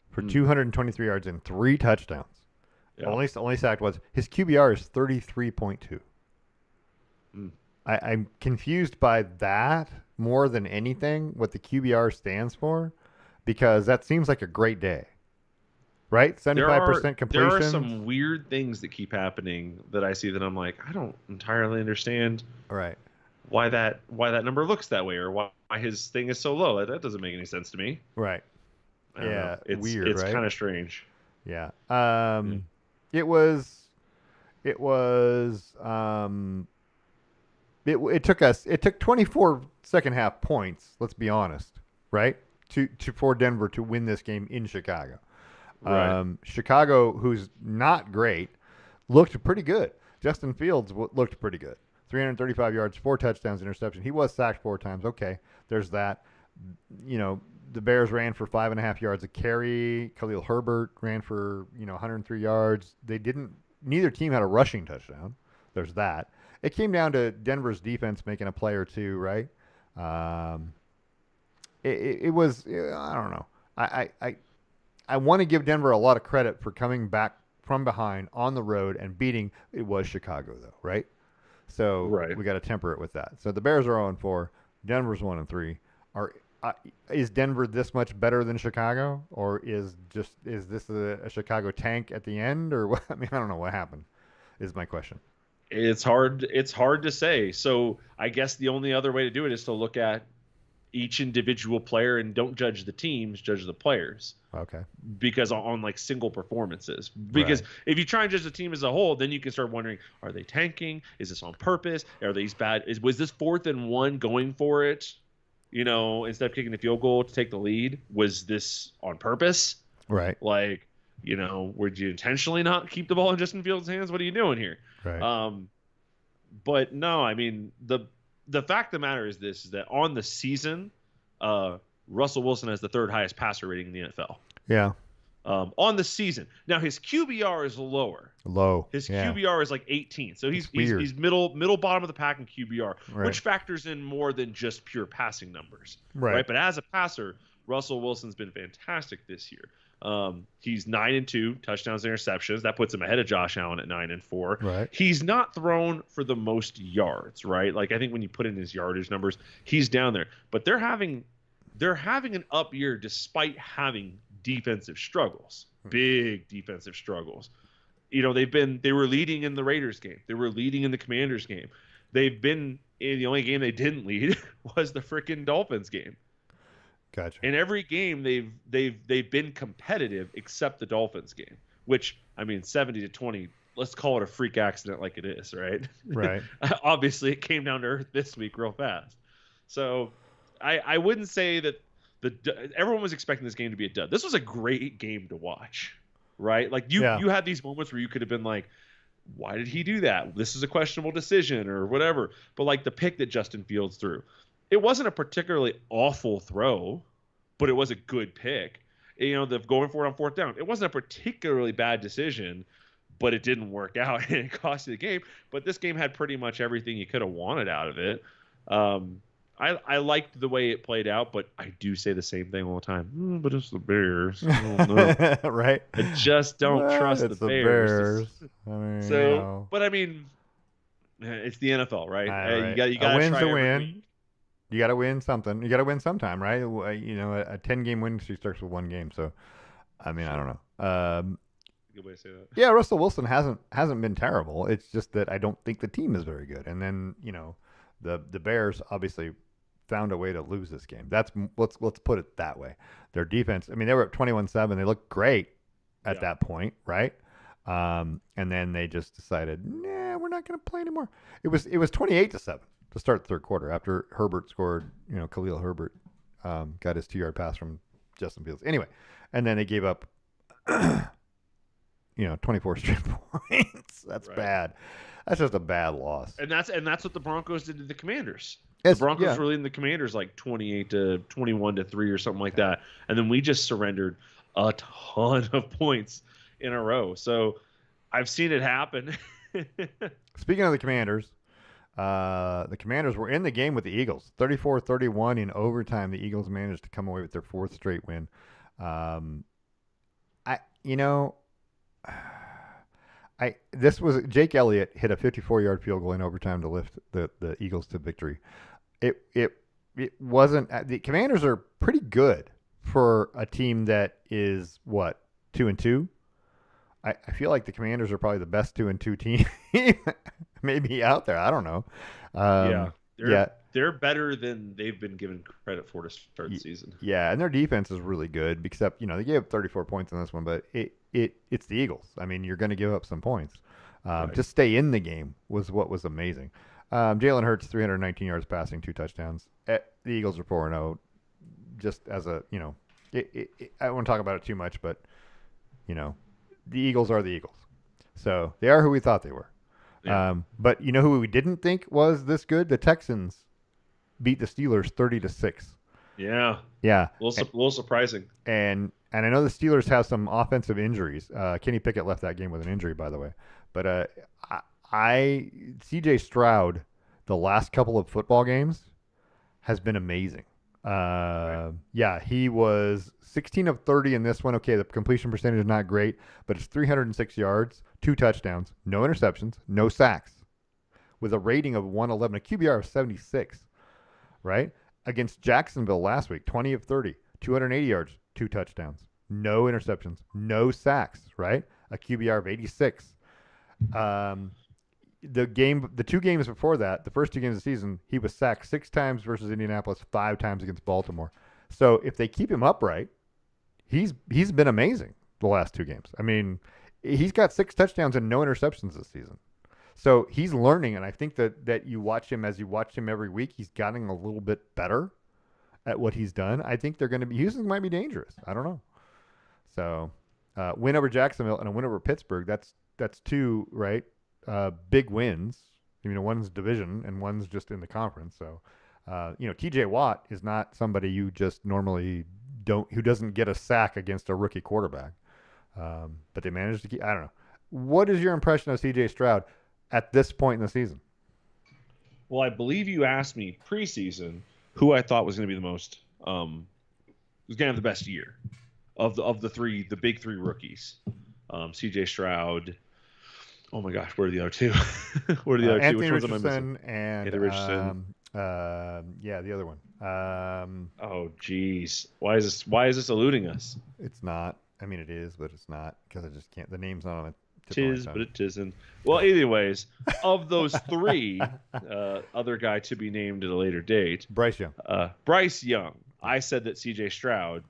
for 223 yards and 3 touchdowns. Yeah. Only sacked was. His QBR is 33.2. I'm confused by that more than anything, what the QBR stands for, because that seems like a great day. right? There are 75% there are completion. some weird things that keep happening that I see that I'm like, I don't entirely understand Right. why that number looks that way, or why his thing is so low. That doesn't make any sense to me. Right. I don't know. Yeah. It's Weird, it's right? kind of strange. Yeah. Yeah. It was. It was. It took 24 second half points. Let's be honest, right? To for Denver to win this game in Chicago. Right. Chicago, who's not great, looked pretty good. Justin Fields looked pretty good. 335 yards, 4 touchdowns, interception. He was sacked 4 times. Okay, there's that. You know, the Bears ran for 5.5 yards a carry. Khalil Herbert ran for 103 yards. They didn't. Neither team had a rushing touchdown. There's that. It came down to Denver's defense making a play or two, right? Um, it was I don't know. I want to give Denver a lot of credit for coming back from behind on the road and beating. It was Chicago though, right? So Right. we got to temper it with that. So the Bears are 0-4. Denver's 1-3. Are is Denver this much better than Chicago, or is this a Chicago tank at the end, or what? I mean, I don't know what happened. Is my question. It's hard to say. So I guess the only other way to do it is to look at each individual player and don't judge the teams, judge the players. Okay. Because on like single performances. Because Right. if you try and judge the team as a whole, then you can start wondering: are they tanking? Is this on purpose? Are these bad? Was this 4th and 1 going for it? Instead of kicking the field goal to take the lead, was this on purpose? Right. Like, would you intentionally not keep the ball in Justin Fields' hands? What are you doing here? Right. But no, I mean the fact of the matter is this: is that on the season, Russell Wilson has the 3rd highest passer rating in the NFL. Yeah. On the season. Now his QBR is lower. Low. His Yeah. QBR is like 18, so he's It's weird. he's middle bottom of the pack in QBR, Right. which factors in more than just pure passing numbers, Right. But as a passer, Russell Wilson's been fantastic this year. He's 9-2 touchdowns, interceptions. That puts him ahead of Josh Allen at 9-4. Right. He's not thrown for the most yards, right? Like I think when you put in his yardage numbers, he's down there. But they're having an up year despite having defensive struggles, big defensive struggles. They were leading in the Raiders game. They were leading in the Commanders game. They've been in the only game they didn't lead was the freaking Dolphins game. Gotcha. In every game they've been competitive except the Dolphins game, which I mean 70-20. Let's call it a freak accident like it is, right? Right. Obviously, it came down to earth this week real fast. So I wouldn't say that everyone was expecting this game to be a dud. This was a great game to watch, right? Like you had these moments where you could have been like, why did he do that? This is a questionable decision or whatever. But like the pick that Justin Fields threw, it wasn't a particularly awful throw, but it was a good pick. The going for it on 4th down, it wasn't a particularly bad decision, but it didn't work out and it cost you the game. But this game had pretty much everything you could have wanted out of it. I liked the way it played out, but I do say the same thing all the time. But it's the Bears. I don't know. Right. I just don't trust it's the Bears. I mean, So, but I mean, it's the NFL, right? Right. You got to try a every win. week. You got to win something. You got to win sometime, right? A 10-game win streak starts with one game. So, I mean, I don't know. Good way to say that. Yeah, Russell Wilson hasn't been terrible. It's just that I don't think the team is very good. And then the Bears obviously found a way to lose this game. Let's put it that way. Their defense. I mean, they were up 21-7. They looked great at that point, right? And then they just decided, nah, we're not going to play anymore. It was 28-7 to start the 3rd quarter after Herbert scored. Khalil Herbert got his 2-yard pass from Justin Fields. Anyway, and then they gave up 24 straight points. That's bad. That's just a bad loss. And that's what the Broncos did to the Commanders. Yes, the Broncos were leading the Commanders like 28-21-3 or something like that, and then we just surrendered a ton of points in a row. So I've seen it happen. Speaking of the Commanders were in the game with the Eagles. 34-31 in overtime. The Eagles managed to come away with their 4th straight win. Jake Elliott hit a 54-yard field goal in overtime to lift the Eagles to victory. It wasn't. The Commanders are pretty good for a team that is what 2-2. I feel like the Commanders are probably the best 2-2 team maybe out there. I don't know. Yeah, Yeah, they're better than they've been given credit for to start the season. yeah, and their defense is really good. Except they gave up 34 points in this one, but it's the Eagles. I mean, you're going to give up some points. Right. To stay in the game was what was amazing. Jalen Hurts 319 yards passing, 2 touchdowns. The Eagles are 4-0. Just as a I don't want to talk about it too much, but the Eagles are the Eagles. So they are who we thought they were. Yeah. But you know who we didn't think was this good? The Texans beat the Steelers 30-6. Yeah. Yeah, Little surprising. and I know the Steelers have some offensive injuries. Kenny Pickett left that game with an injury, by the way. But C.J. Stroud, the last couple of football games has been amazing. Right. Yeah, he was 16 of 30 in this one. Okay, the completion percentage is not great, but it's 306 yards, 2 touchdowns, no interceptions, no sacks, with a rating of 111, a QBR of 76, right? Against Jacksonville last week, 20 of 30, 280 yards, 2 touchdowns, no interceptions, no sacks, right? A QBR of 86. Um, the 2 games before that, the first 2 games of the season, he was sacked 6 times versus Indianapolis, 5 times against Baltimore. So if they keep him upright, he's been amazing the last 2 games. I mean, he's got 6 touchdowns and no interceptions this season. So he's learning, and I think that you watch him as you watch him every week, he's gotten a little bit better at what he's done. I think they're going to be Houston might be dangerous. I don't know. So win over Jacksonville and a win over Pittsburgh. That's 2 right big wins. One's division and one's just in the conference. So T.J. Watt is not somebody you just normally who doesn't get a sack against a rookie quarterback. But they managed to keep. I don't know. What is your impression of C.J. Stroud at this point in the season? Well, I believe you asked me preseason who I thought was going to be the most was going to have the best year of the big 3 rookies. C.J. Stroud. Oh my gosh, where are the other 2? Where are the other 2? Anthony Which ones am I Richardson missing? and Anthony Richardson. the other one. Oh geez, why is this eluding us? It's not. I mean, it is, but it's not because I just can't. The name's not on the tip of my Tis, but tongue. it isn't. Well, anyways, of those 3, other guy to be named at a later date, Bryce Young. Bryce Young. I said that C.J. Stroud.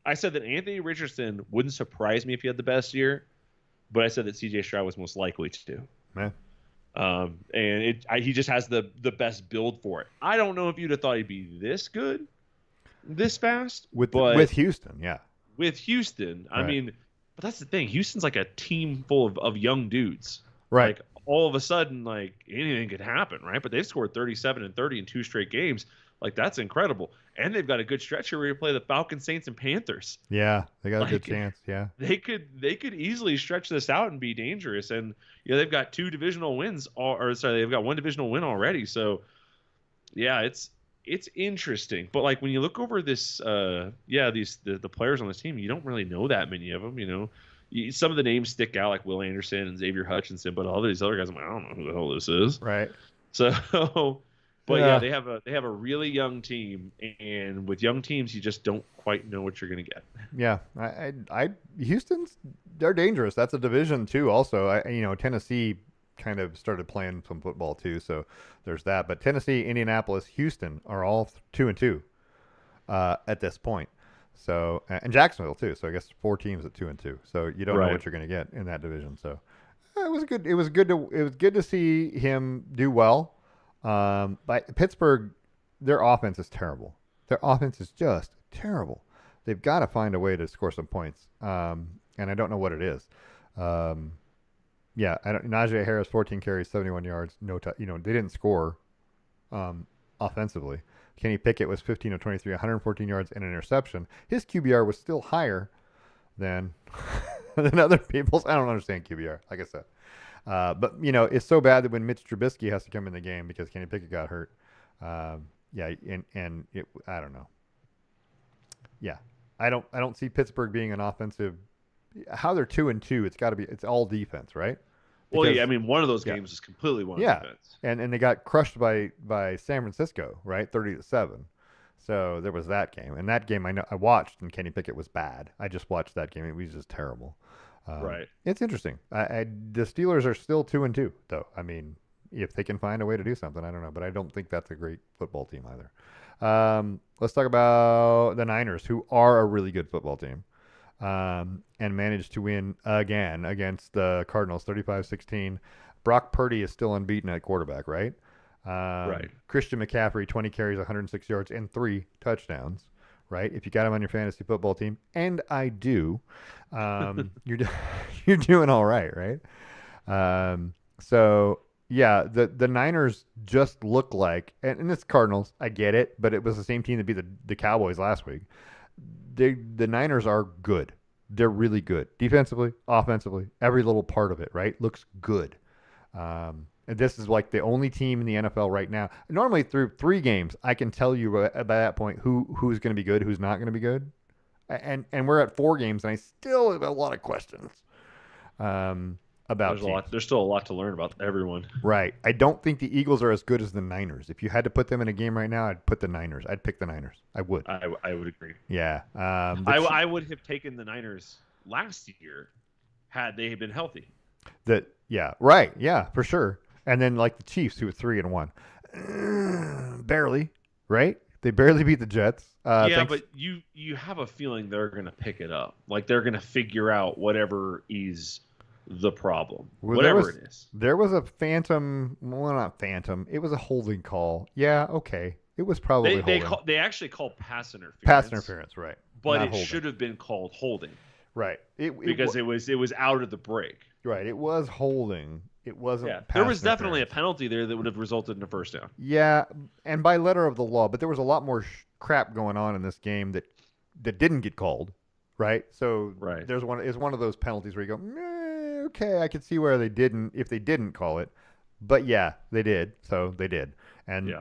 I said that Anthony Richardson wouldn't surprise me if he had the best year, but I said that C.J. Stroud was most likely to. Man. And he just has the best build for it. I don't know if you'd have thought he'd be this good, this fast, with Houston, yeah. With Houston, I Right. mean, but that's the thing. Houston's like a team full of young dudes. Right. Like all of a sudden, like anything could happen, right? But they've scored 37 and 30 in 2 straight games. Like that's incredible. And they've got a good stretch here where you play the Falcons, Saints, and Panthers. Yeah, they got a good Like, chance. Yeah. They could easily stretch this out and be dangerous. And they've got 2 divisional wins, they've got 1 divisional win already. So yeah, it's interesting. But like when you look over this, the players on this team, you don't really know that many of them. Some of the names stick out, like Will Anderson and Xavier Hutchinson, but all these other guys, I'm like, I don't know who the hell this is. Right. So, but yeah, they have a really young team, and with young teams, you just don't quite know what you're gonna get. Yeah. Houston's they're dangerous. That's a division too. Also, Tennessee kind of started playing some football too, so there's that. But Tennessee, Indianapolis, Houston are all 2-2 at this point. So and Jacksonville too. So I guess 4 teams at 2-2. So you don't know what you're going to get in that division. So it was good. It was good to see him do well. But Pittsburgh, their offense is terrible. Their offense is just terrible. They've got to find a way to score some points. And I don't know what it is. Najee Harris, 14 carries, 71 yards, no touch. They didn't score offensively. Kenny Pickett was 15 of 23, 114 yards and an interception. His QBR was still higher than other people's. I don't understand QBR, like I said. But it's so bad that when Mitch Trubisky has to come in the game because Kenny Pickett got hurt. I don't know. Yeah, I don't see Pittsburgh being an offensive. How they're 2-2, it's all defense, right? Well, yeah, I mean, one of those games is completely one defense. And they got crushed by San Francisco, right? 30-7. So there was that game, and that game I watched, and Kenny Pickett was bad. I just watched that game; it was just terrible. Right. It's interesting. The Steelers are still 2-2, though. I mean, if they can find a way to do something, I don't know, but I don't think that's a great football team either. Let's talk about the Niners, who are a really good football team, and managed to win again against the Cardinals, 35-16. Brock Purdy is still unbeaten at quarterback, right? Right. Christian McCaffrey, 20 carries, 106 yards, and 3 touchdowns, right? If you got him on your fantasy football team, and I do, you're you're doing all right, right? So yeah, the Niners just look like, and it's Cardinals, I get it, but it was the same team that beat the Cowboys last week. The Niners are good. They're really good defensively, offensively, every little part of it, right? Looks good. And this is like the only team in the NFL right now. Normally, through 3 games, I can tell you by that point who's going to be good, who's not going to be good, and we're at 4 games, and I still have a lot of questions about There's a lot. There's still a lot to learn about everyone. Right. I don't think the Eagles are as good as the Niners. If you had to put them in a game right now, I'd put the Niners. I'd pick the Niners. I would. I would agree. Yeah. I would have taken the Niners last year had they been healthy. Yeah. Right. Yeah. For sure. And then like the Chiefs, who are 3-1, barely. Right. They barely beat the Jets. But you have a feeling they're going to pick it up. Like they're going to figure out whatever is the problem, whatever it is. There was a not phantom. It was a holding call. Yeah, okay. It was probably holding. They actually called pass interference. Pass interference, right? But it should have been called holding. Right. Because it was out of the break. Right. It was holding. It wasn't. Yeah. There was definitely a penalty there that would have resulted in a first down. Yeah, and by letter of the law, but there was a lot more crap going on in this game that didn't get called. Right. So there's one of those penalties where you go, okay, I could see where they didn't if they didn't call it, but yeah, they did. So they did, and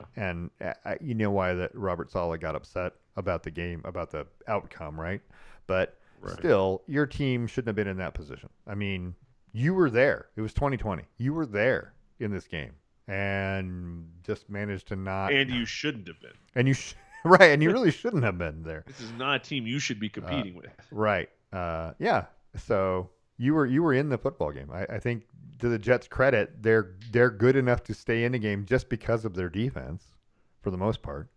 you know why that Robert Saleh got upset about the game, about the outcome, right? But still, your team shouldn't have been in that position. I mean, you were there. It was 2020. You were there in this game, and just managed to not. And you shouldn't have been. And you. Right, and you really shouldn't have been there. This is not a team you should be competing with. Right. Yeah. So you were in the football game. I think to the Jets' credit, they're good enough to stay in the game just because of their defense, for the most part.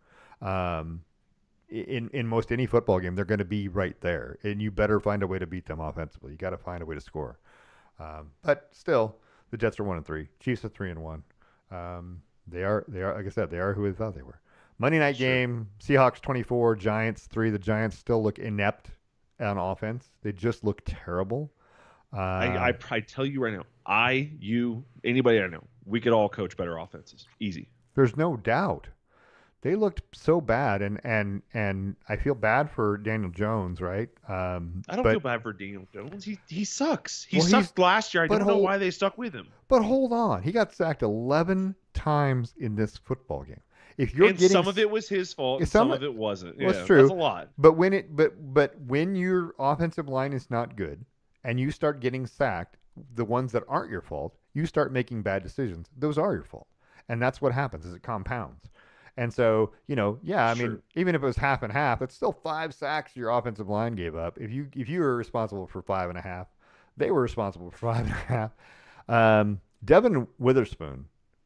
In most any football game, they're going to be right there, and you better find a way to beat them offensively. You got to find a way to score. But still, the Jets are 1-3. Chiefs are 3-1. They are like I said, they are who I thought they were. Monday night game, Seahawks 24, Giants 3. The Giants still look inept on offense. They just look terrible. I tell you right now, anybody I know, we could all coach better offenses. Easy. There's no doubt. They looked so bad, and I feel bad for Daniel Jones, right? I don't feel bad for Daniel Jones. He sucks. He sucked last year. I don't know why they stuck with him. But hold on. He got sacked 11 times in this football game. Some of it was his fault, some of it wasn't. Yeah, that's true. That's a lot. But when your offensive line is not good and you start getting sacked, the ones that aren't your fault, you start making bad decisions. Those are your fault. And that's what happens is it compounds. And so, I mean, even if it was half and half, it's still 5 sacks your offensive line gave up. If you were responsible for 5.5, they were responsible for 5.5. Devin Witherspoon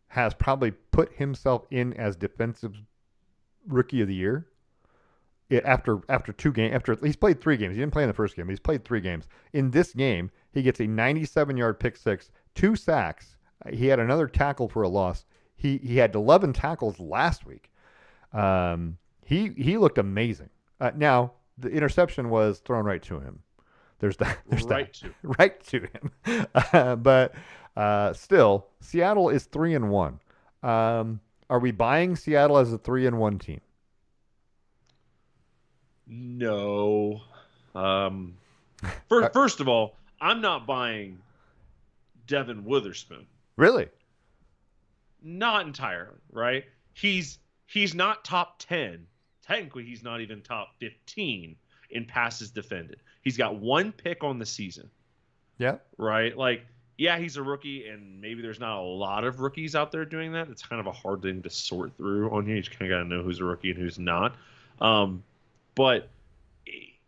has probably put himself in as defensive rookie of the year after 2 games. After he's played 3 games, he didn't play in the first game. He's played 3 games. In this game, he gets a 97-yard pick six, 2 sacks. He had another tackle for a loss. He had 11 tackles last week. He looked amazing. Now the interception was thrown right to him. There's right to him. But still, Seattle is 3-1. Are we buying Seattle as a 3-1 team? No. First of all, I'm not buying Devin Witherspoon. Really? Not entirely, right? He's not top 10. Technically, he's not even top 15 in passes defended. He's got 1 pick on the season. Yeah. Right? Like, yeah, he's a rookie, and maybe there's not a lot of rookies out there doing that. It's kind of a hard thing to sort through on here. You just kind of got to know who's a rookie and who's not. But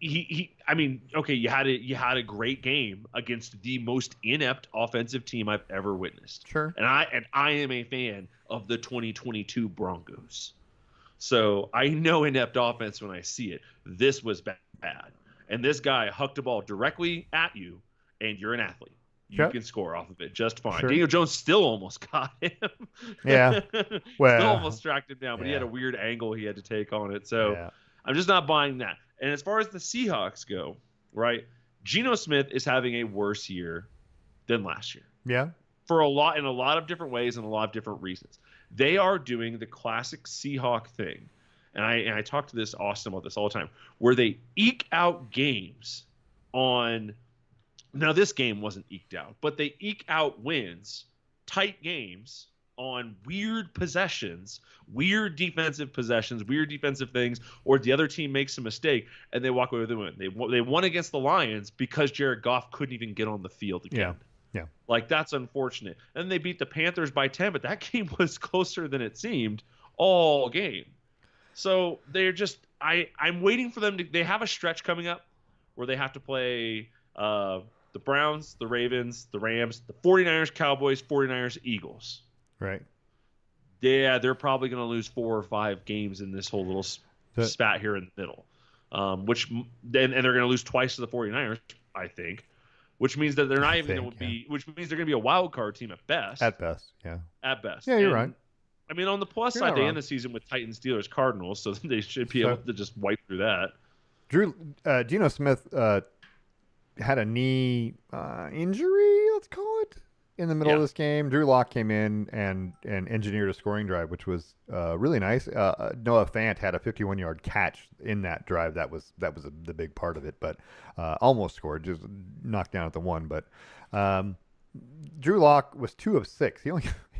I mean, okay, you had a great game against the most inept offensive team I've ever witnessed. Sure. And I am a fan of the 2022 Broncos. So I know inept offense when I see it. This was bad. And this guy hucked a ball directly at you, and you're an athlete. You Yep. can score off of it just fine. Sure. Daniel Jones still almost got him. Yeah. Still Well. almost tracked him down, but he had Yeah. a weird angle he had to take on it. So Yeah. I'm just not buying that. And as far as the Seahawks go, right, Geno Smith is having a worse year than last year Yeah. for in a lot of different ways and a lot of different reasons. They are doing the classic Seahawk thing, and I talk to this Austin about this all the time, where they eke out games on. Now this game wasn't eked out, but they eke out wins, tight games on weird possessions, weird defensive possessions, weird defensive things, or the other team makes a mistake and they walk away with the win. They won against the Lions because Jared Goff couldn't even get on the field again. Yeah. Like, that's unfortunate. And they beat the Panthers by 10, but that game was closer than it seemed all game. So they're just I'm waiting for them to. They have a stretch coming up where they have to play the Browns, the Ravens, the Rams, the 49ers, Cowboys, 49ers, Eagles. Right. Yeah, they're probably going to lose 4 or 5 games in this whole little spat here in the middle. And they're going to lose twice to the 49ers, I think. Which means that they're not even going to be. Which means they're going to be a wild card team at best. At best, yeah. At best. Yeah, you're right. I mean, on the plus You're side, not they wrong. end the season with Titans, Steelers, Cardinals, so they should be able to just wipe through that. Geno Smith had a knee injury, let's call it, in the middle of this game. Drew Lock came in and engineered a scoring drive, which was really nice. Noah Fant had a 51-yard catch in that drive. That was the big part of it, but almost scored, just knocked down at the one. But Drew Lock was 2 of 6.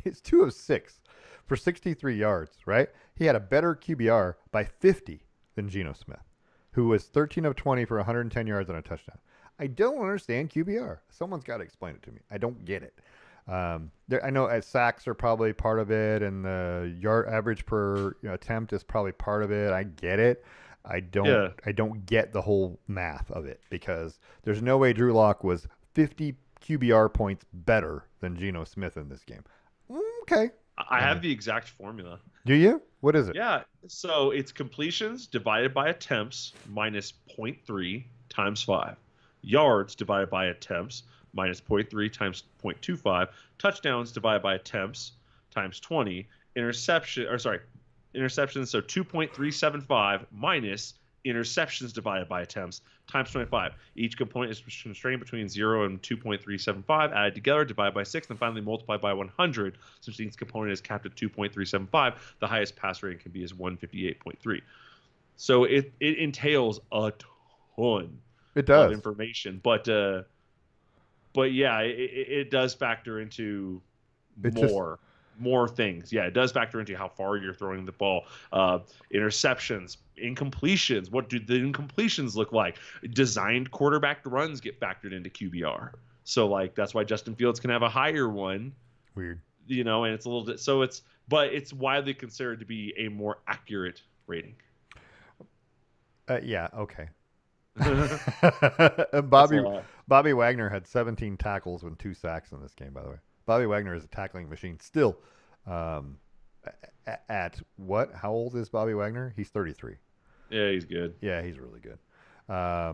He's 2 of 6 for 63 yards, right? He had a better QBR by 50 than Geno Smith, who was 13 of 20 for 110 yards and a touchdown. I don't understand QBR. Someone's got to explain it to me. I don't get it. I know sacks are probably part of it, and the yard average per attempt is probably part of it. I get it. I don't get the whole math of it, because there's no way Drew Lock was 50 QBR points better than Geno Smith in this game. Okay. I have the exact formula. Do you? What is it? Yeah. So it's completions divided by attempts minus 0.3 times 5. Yards divided by attempts minus 0.3 times 0.25. Touchdowns divided by attempts times 20. Interceptions, so 2.375 minus interceptions divided by attempts times 25. Each component is constrained between 0 and 2.375, added together, divided by 6, and finally multiplied by 100. Since each component is capped at 2.375, the highest pass rating can be is 158.3. So it entails a ton of information, but yeah, it does factor into more things. Yeah, it does factor into how far you're throwing the ball. Interceptions, incompletions. What do the incompletions look like? Designed quarterback runs get factored into QBR. So, like, that's why Justin Fields can have a higher one. Weird. And it's a little bit. So but it's widely considered to be a more accurate rating. Yeah. Okay. Bobby Wagner had 17 tackles and 2 sacks in this game, by the way. Bobby Wagner is a tackling machine still. At what? How old is Bobby Wagner? He's 33. Yeah, he's good. Yeah, he's really good. I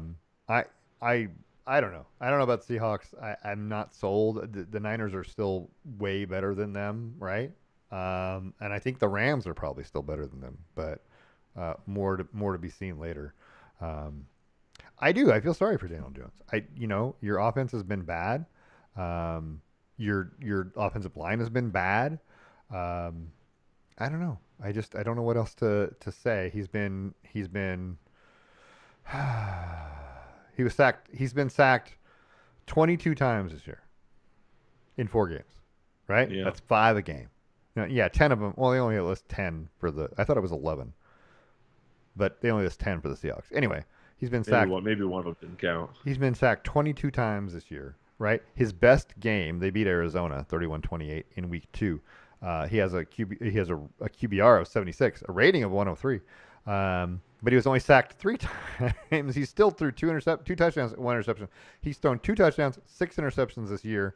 don't know. I don't know about the Seahawks. I'm not sold. The Niners are still way better than them, right? And I think the Rams are probably still better than them, but more to be seen later. I feel sorry for Daniel Jones. Your offense has been bad. Your offensive line has been bad. I don't know. I don't know what else to say. He's been sacked 22 times this year in 4 games, right? Yeah. That's 5 a game. Now, yeah, 10 of them. Well, they only list 10 I thought it was 11, but they only list 10 for the Seahawks. Anyway, he's been sacked. Maybe one of them didn't count. He's been sacked 22 times this year, right? His best game, they beat Arizona 31-28 in week 2. He has a QBR of 76, a rating of 103. but he was only sacked 3 times. He still threw two touchdowns, 1 interception. He's thrown 2 touchdowns, 6 interceptions this year.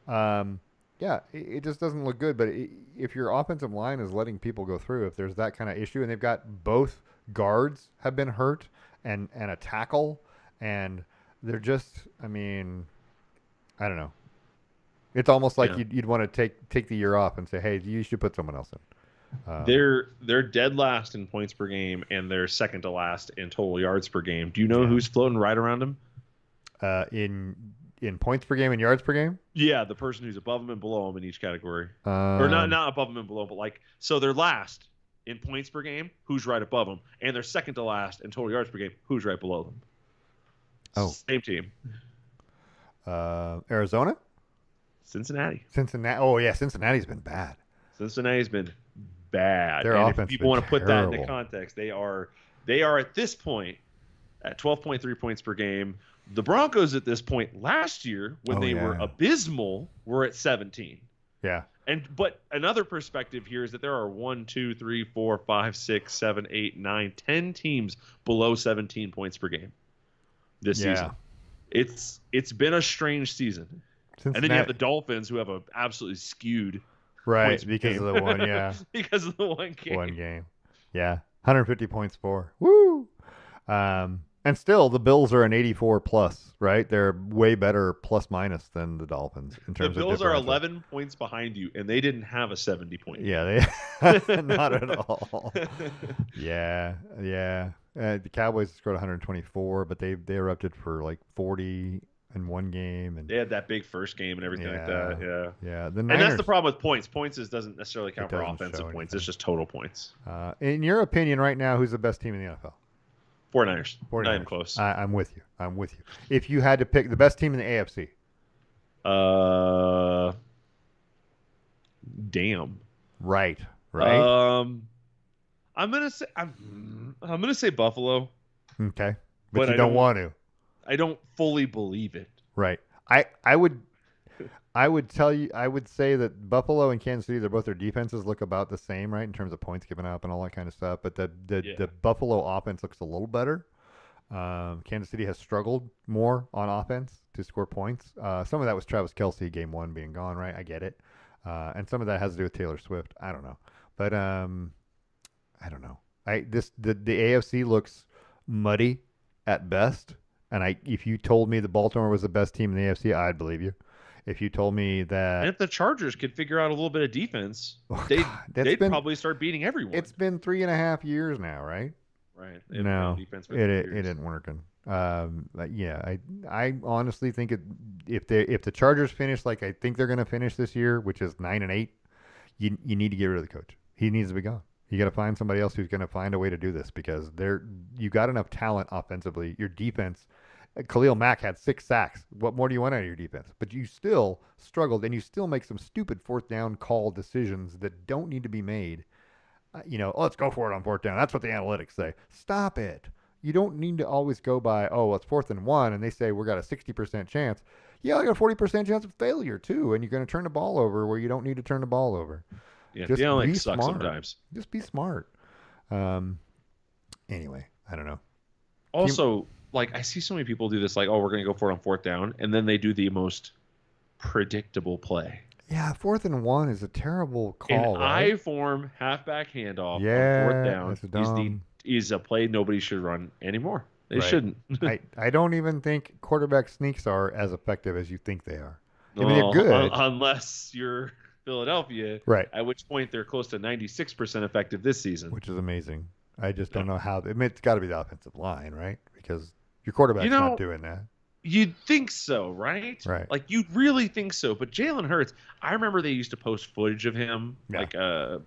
Yeah, it just doesn't look good. But if your offensive line is letting people go through, if there's that kind of issue, and they've got both guards have been hurt and a tackle, and they're just, I mean, I don't know. It's almost like you'd want to take the year off and say, hey, you should put someone else in. They're dead last in points per game, and they're second to last in total yards per game. Do you know who's floating right around them? In points per game and yards per game? Yeah, the person who's above them and below them in each category, or not above them and below, but like, so they're last in points per game. Who's right above them? And they're second to last in total yards per game. Who's right below them? Oh, same team. Arizona? Cincinnati. Oh yeah, Cincinnati's been bad. Cincinnati's been bad. Their offense. If people want to put that into context, they are at this point at 12.3 points per game. The Broncos at this point last year, when they were abysmal, were at 17. Yeah. But another perspective here is that there are 1, 2, 3, 4, 5, 6, 7, 8, 9, 10 teams below 17 points per game this season. It's been a strange season. Cincinnati. And then you have the Dolphins, who have a absolutely skewed because of the one, because of the one game. One game. Yeah. 150 points for. Woo! And still, the Bills are an 84 plus, right? They're way better plus minus than the Dolphins in terms of the Bills are 11 points behind you, and they didn't have a 70-point. Yeah, not at all. Yeah. The Cowboys scored 124, but they erupted for like 40 in one game, and they had that big first game and everything like that. Yeah. And that's the problem with points. Points doesn't necessarily count for offensive points. It's just total points. In your opinion, right now, who's the best team in the NFL? 49ers. Not even close. I'm with you. If you had to pick the best team in the AFC, damn. Right. I'm gonna say Buffalo. Okay, but you don't want to. I don't fully believe it. Right. I would say that Buffalo and Kansas City, their defenses look about the same, right, in terms of points given up and all that kind of stuff. But the Buffalo offense looks a little better. Kansas City has struggled more on offense to score points. Some of that was Travis Kelce game one being gone, right? I get it. And some of that has to do with Taylor Swift. I don't know. But I don't know. The AFC looks muddy at best. And if you told me the Baltimore was the best team in the AFC, I'd believe you. If you told me that, and if the Chargers could figure out a little bit of defense, they'd probably start beating everyone. It's been 3.5 years now, right? Right. No, it isn't working. I honestly think if the Chargers finish like I think they're going to finish this year, which is 9-8, you need to get rid of the coach. He needs to be gone. You got to find somebody else who's going to find a way to do this because you got enough talent offensively. Your defense. Khalil Mack had 6 sacks. What more do you want out of your defense? But you still struggled, and you still make some stupid fourth down call decisions that don't need to be made. Let's go for it on fourth down. That's what the analytics say. Stop it. You don't need to always go by, it's 4th and 1, and they say we got a 60% chance. Yeah, I got a 40% chance of failure, too, and you're going to turn the ball over where you don't need to turn the ball over. Yeah, the analytics suck sometimes. Just be smart. Anyway, I don't know. Also, I see so many people do this, we're going to go for it on fourth down, and then they do the most predictable play. Yeah, 4th and 1 is a terrible call. An I-form halfback handoff on fourth down is a play nobody should run anymore. They shouldn't. I don't even think quarterback sneaks are as effective as you think they are. I mean, they're good. Unless you're Philadelphia, right? At which point they're close to 96% effective this season. Which is amazing. I just don't know how. It's got to be the offensive line, right? Because your quarterback's not doing that. You'd think so, right? Right. You'd really think so. But Jalen Hurts, I remember they used to post footage of him,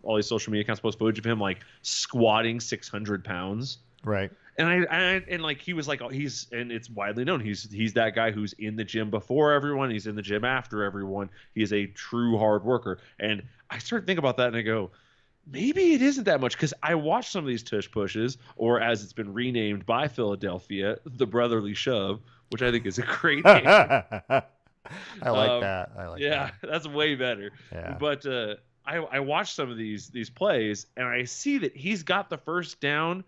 all these social media accounts post footage of him, squatting 600 pounds. Right. And he was and it's widely known he's that guy who's in the gym before everyone, he's in the gym after everyone. He is a true hard worker. And I started thinking about that and I go, maybe it isn't that much, because I watched some of these tush pushes, or as it's been renamed by Philadelphia, the brotherly shove, which I think is a great name. I like that. Yeah, that's way better. Yeah. But I watched some of these plays, and I see that he's got the first down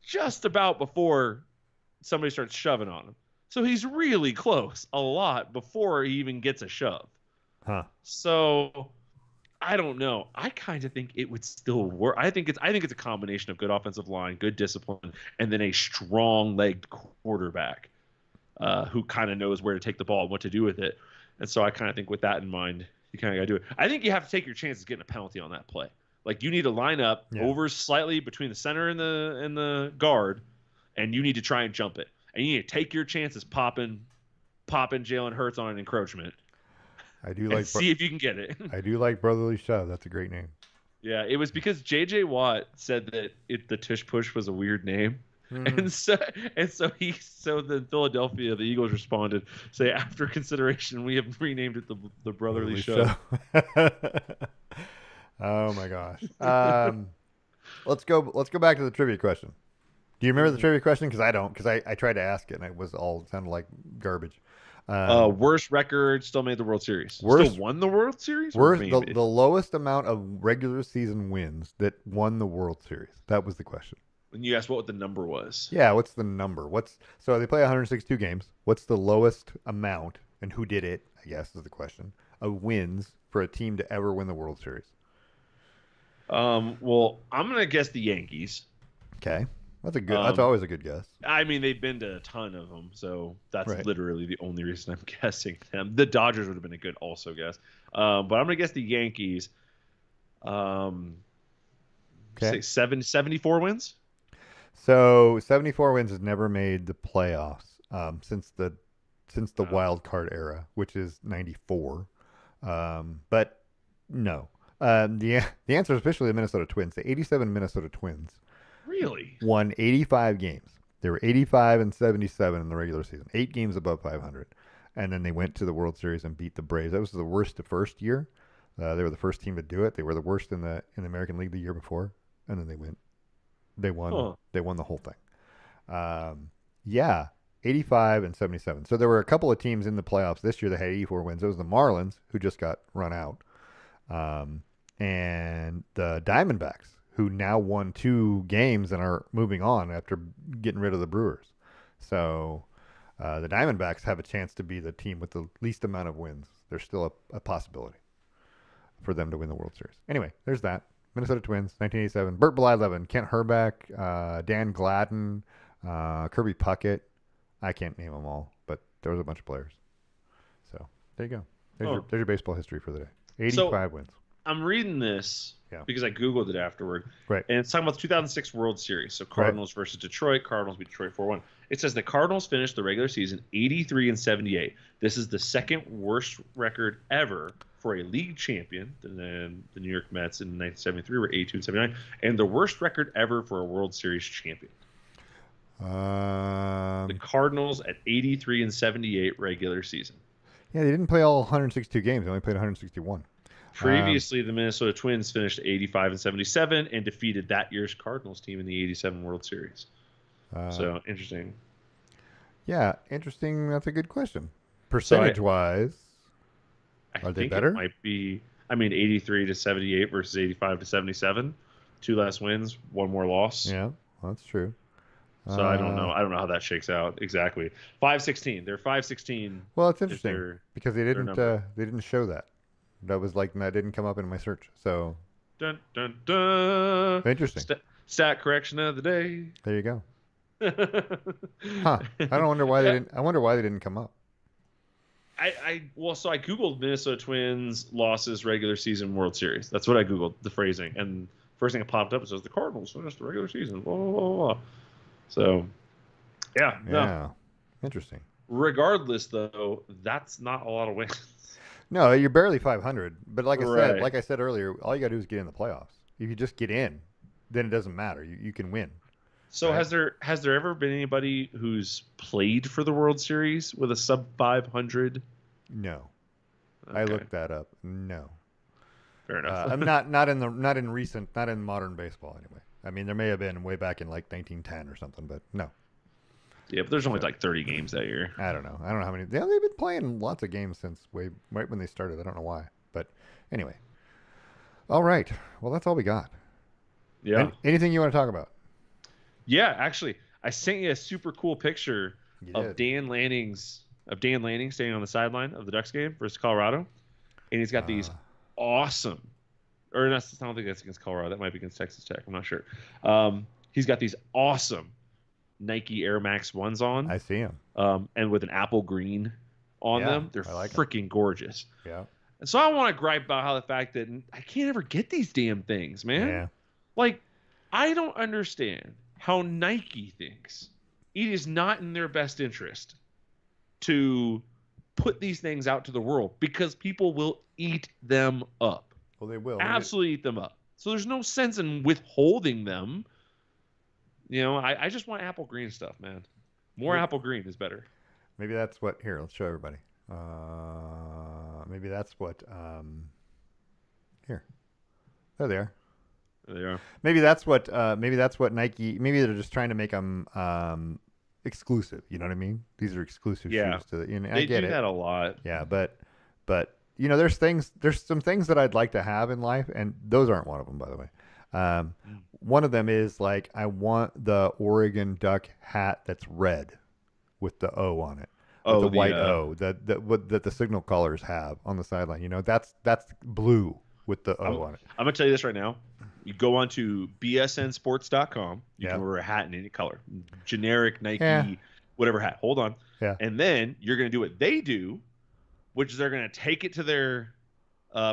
just about before somebody starts shoving on him. So he's really close a lot before he even gets a shove. Huh. So I don't know. I kind of think it would still work. I think it's a combination of good offensive line, good discipline, and then a strong-legged quarterback who kind of knows where to take the ball and what to do with it. And so I kind of think with that in mind, you kind of got to do it. I think you have to take your chances getting a penalty on that play. Like you need to line up over slightly between the center and the guard, and you need to try and jump it. And you need to take your chances popping Jalen Hurts on an encroachment. I do like see if you can get it. I do like Brotherly Shove. That's a great name. Yeah, it was because J.J. Watt said that the tush push was a weird name. And so the Philadelphia, the Eagles responded, say after consideration, we have renamed it the Brotherly Shove. Oh my gosh. Let's go back to the trivia question. Do you remember the trivia question? Because I don't. Because I tried to ask it and it was all sounded like garbage. Worst record, still made the World Series. Still won the World Series? The lowest amount of regular season wins that won the World Series. That was the question. And you asked what the number was. Yeah, what's the number? So they play 162 games. What's the lowest amount, and who did it, I guess is the question, of wins for a team to ever win the World Series? Well, I'm going to guess the Yankees. Okay. That's always a good guess. I mean, they've been to a ton of them, so that's literally the only reason I'm guessing them. The Dodgers would have been a good also guess. But I'm going to guess the Yankees. Say 74 wins? So 74 wins has never made the playoffs since the wild card era, which is 94. But no. The answer is officially the Minnesota Twins. The 87 Minnesota Twins really won 85 games. They were 85-77 in the regular season, 8 games above 500, and then they went to the World Series and beat the Braves. That was the worst the first year. They were the first team to do it. They were the worst in the American League the year before, and then they won. Huh. They won the whole thing. 85-77. So there were a couple of teams in the playoffs this year that had 84 wins. It was the Marlins, who just got run out, and the Diamondbacks, who now won 2 games and are moving on after getting rid of the Brewers. So the Diamondbacks have a chance to be the team with the least amount of wins. There's still a possibility for them to win the World Series. Anyway, there's that. Minnesota Twins, 1987. Burt Blyleven, Kent Herbeck, Dan Gladden, Kirby Puckett. I can't name them all, but there was a bunch of players. So there you go. There's your baseball history for the day. 85 wins. I'm reading this because I Googled it afterward. Right. And it's talking about the 2006 World Series. So Cardinals versus Detroit. Cardinals beat Detroit 4-1. It says the Cardinals finished the regular season 83-78. This is the second worst record ever for a league champion. The New York Mets in 1973 were 82-79. And the worst record ever for a World Series champion. The Cardinals at 83-78 regular season. Yeah, they didn't play all 162 games. They only played 161. Previously, the Minnesota Twins finished 85-77 and defeated that year's Cardinals team in the 87 World Series. So, interesting. Yeah, interesting. That's a good question. Percentage-wise, are they better? It might be, 83-78 versus 85-77. 2 less wins, 1 more loss. Yeah, that's true. So I don't know. I don't know how that shakes out exactly. 5-16. They're 5-16. Well, it's interesting because they didn't show that. That didn't come up in my search. So dun dun dun. Interesting. Stat correction of the day. There you go. Huh. I wonder why they didn't come up. I Googled Minnesota Twins losses regular season World Series. That's what I Googled, the phrasing. And first thing that popped up, it says the Cardinals finished the regular season. Blah, blah, blah, blah. So, yeah. No. Interesting. Regardless, though, that's not a lot of wins. No, you're barely 500. But like I said earlier, all you got to do is get in the playoffs. If you just get in, then it doesn't matter. You can win. So right? has there ever been anybody who's played for the World Series with a sub 500? No. Okay. I looked that up. No. Fair enough. I'm not in modern baseball anyway. There may have been way back in like 1910 or something, but no. Yeah, but there's only like 30 games that year. I don't know how many. They've been playing lots of games since right when they started. I don't know why, but anyway. All right. Well, that's all we got. Yeah. Anything you want to talk about? Yeah, actually, I sent you a super cool picture You of did. Dan Lanning standing on the sideline of the Ducks game versus Colorado, and he's got these awesome, or not, I don't think that's against Colorado. That might be against Texas Tech. I'm not sure. He's got these awesome Nike Air Max ones on, I see him. and with an apple green on Yeah, them. They're I like 'em. freaking gorgeous. Yeah. And so I want to gripe about how the fact that I can't ever get these damn things, man. Yeah. Like, I don't understand how Nike thinks it is not in their best interest to put these things out to the world because people will eat them up. Well, they will. Absolutely eat them up. So there's no sense in withholding them. You know, I just want apple green stuff, man. More apple green is better. Maybe that's what. Here, let's show everybody. Maybe that's what. Here, there they are. There they are. Maybe that's what. Maybe that's what Nike. Maybe they're just trying to make them exclusive. You know what I mean? These are exclusive shoes to the. You know, they I get do it. that a lot. Yeah, but you know, there's some things that I'd like to have in life, and those aren't one of them, by the way. One of them is like I want the Oregon Duck hat that's red with the O on it. The white O that the signal colors have on the sideline. You know, that's blue with the O on it. I'm gonna tell you this right now. You go on to bsnsports.com. You Yeah. can order a hat in any color, generic Nike, Yeah. whatever hat. Hold on. Yeah. And then you're gonna do what they do, which is they're gonna take it to their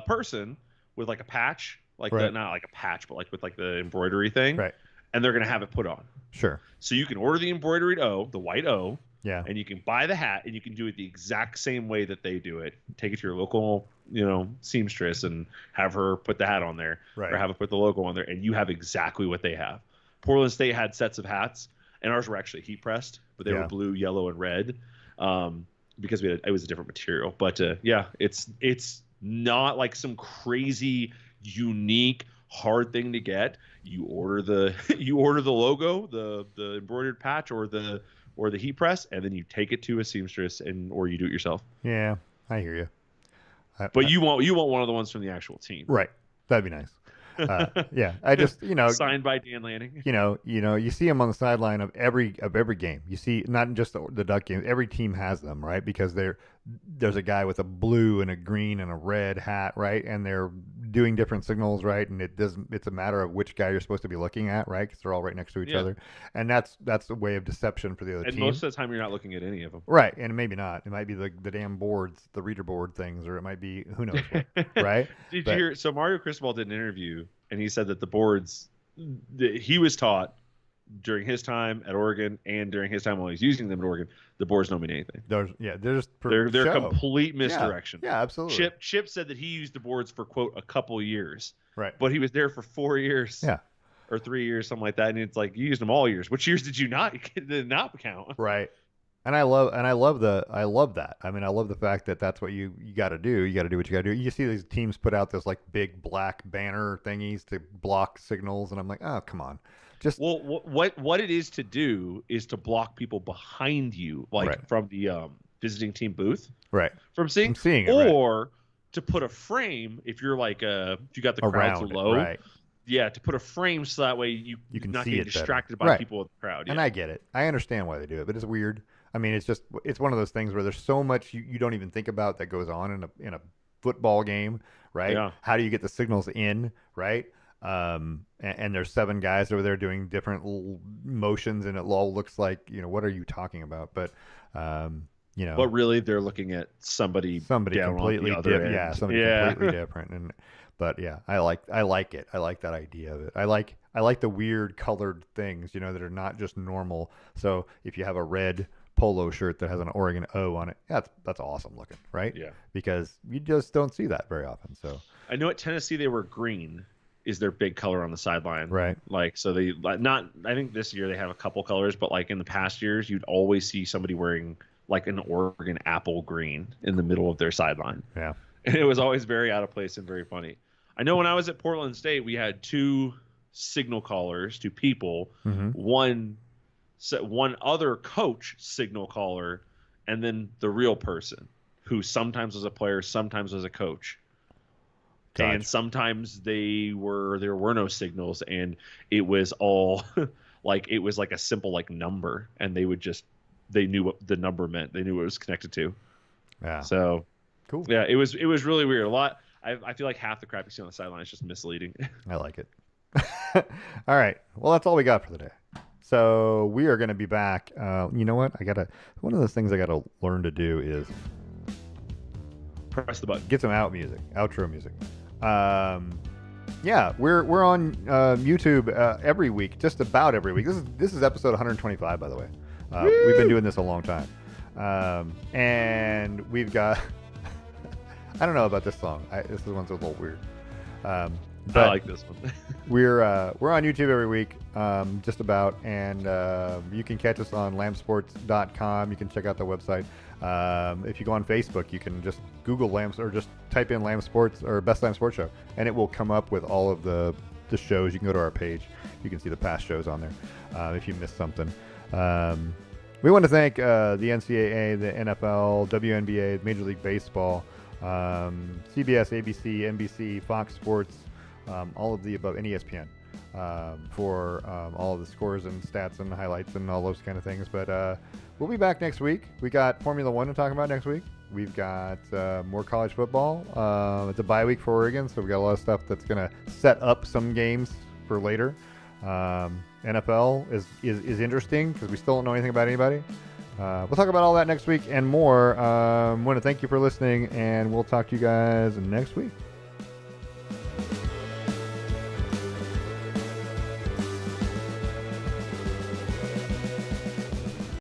person with like a patch, like Right. not like a patch, but like with like the embroidery thing, Right. and they're gonna have it put on. Sure. So you can order the embroidered O, the white O. Yeah. And you can buy the hat, and you can do it the exact same way that they do it. Take it to your local, seamstress, and have her put the hat on there, Right. or have her put the logo on there, and you have exactly what they have. Portland State had sets of hats, and ours were actually heat pressed, but they were blue, yellow, and red, because it was a different material. But it's not like some crazy, unique, hard thing to get. You order the logo, the embroidered patch, or the heat press, and then you take it to a seamstress or you do it yourself. Yeah, I hear you. But you want one of the ones from the actual team, right? That'd be nice. Yeah, I just signed by Dan Lanning. You see them on the sideline of every game. You see not just the Duck games. Every team has them, right? Because there's a guy with a blue and a green and a red hat, right? And they're doing different signals, right? And it's a matter of which guy you're supposed to be looking at, right? Because they're all right next to each other, and that's a way of deception for the other team. And most of the time, you're not looking at any of them, right? And maybe not. It might be the damn boards, the reader board things, or it might be who knows what, right? Did you hear? So Mario Cristobal did an interview, and he said that the boards he was taught during his time at Oregon and during his time while he's using them at Oregon, the boards don't mean anything. They're complete misdirection. Yeah, absolutely. Chip said that he used the boards for quote a couple years, right? But he was there for 4 years, or 3 years, something like that. And it's like you used them all years. Which years did you not count? Right. And I love that. I mean, I love the fact that that's what you got to do. You got to do what you got to do. You see these teams put out those like big black banner thingies to block signals, and I'm like, oh, come on. What it is to do is to block people behind you, like from the visiting team booth, right? From seeing it, or to put a frame if you're like if you got the crowd too low, right? Yeah, to put a frame so that way you can not get distracted by people in the crowd. Yeah. And I get it. I understand why they do it, but it's weird. I mean, it's one of those things where there's so much you don't even think about that goes on in a football game, right? Yeah. How do you get the signals in, right? And there's 7 guys over there doing different motions, and it all looks like, what are you talking about? But but really they're looking at somebody completely different. Yeah, somebody completely different. But yeah, I like it. I like that idea of it. I like the weird colored things, that are not just normal. So if you have a red polo shirt that has an Oregon O on it, that's awesome looking, right? Yeah. Because you just don't see that very often. So I know at Tennessee they were green is their big color on the sideline. Right. Like, so they I think this year they have a couple colors, but like in the past years, you'd always see somebody wearing like an Oregon apple green in the middle of their sideline. Yeah. And it was always very out of place and very funny. I know when I was at Portland State, we had 2 signal callers, 2 people, one other coach signal caller, and then the real person who sometimes was a player, sometimes was a coach. Gotcha. And sometimes there were no signals, and it was all like it was like a simple like number, and they knew what the number meant. They knew what it was connected to. Yeah. So Cool. yeah, it was really weird. A lot. I feel like half the crap you see on the sideline is just misleading. I like it. All right. Well, that's all we got for the day. So we are going to be back. You know what? One of the things I got to learn to do is press the button. Get some outro music. Yeah, we're on YouTube every week, just about every week. This is episode 125, by the way. We've been doing this a long time, and we've got. I don't know about this song. This one's a little weird. But I like this one. we're on YouTube every week, just about, and you can catch us on lambsports.com. You can check out the website. If you go on Facebook, you can just Google Lambs or just type in Lamb Sports or Best Lamb Sports Show, and it will come up with all of the shows. You can go to our page. You can see the past shows on there if you missed something. We want to thank the NCAA, the NFL, WNBA, Major League Baseball, CBS, ABC, NBC, Fox Sports, all of the above, and ESPN for all of the scores and stats and highlights and all those kind of things. But we'll be back next week. We got Formula One to talk about next week. We've got more college football. It's a bye week for Oregon, so we got a lot of stuff that's going to set up some games for later. NFL is interesting because we still don't know anything about anybody. We'll talk about all that next week and more. I want to thank you for listening, and we'll talk to you guys next week.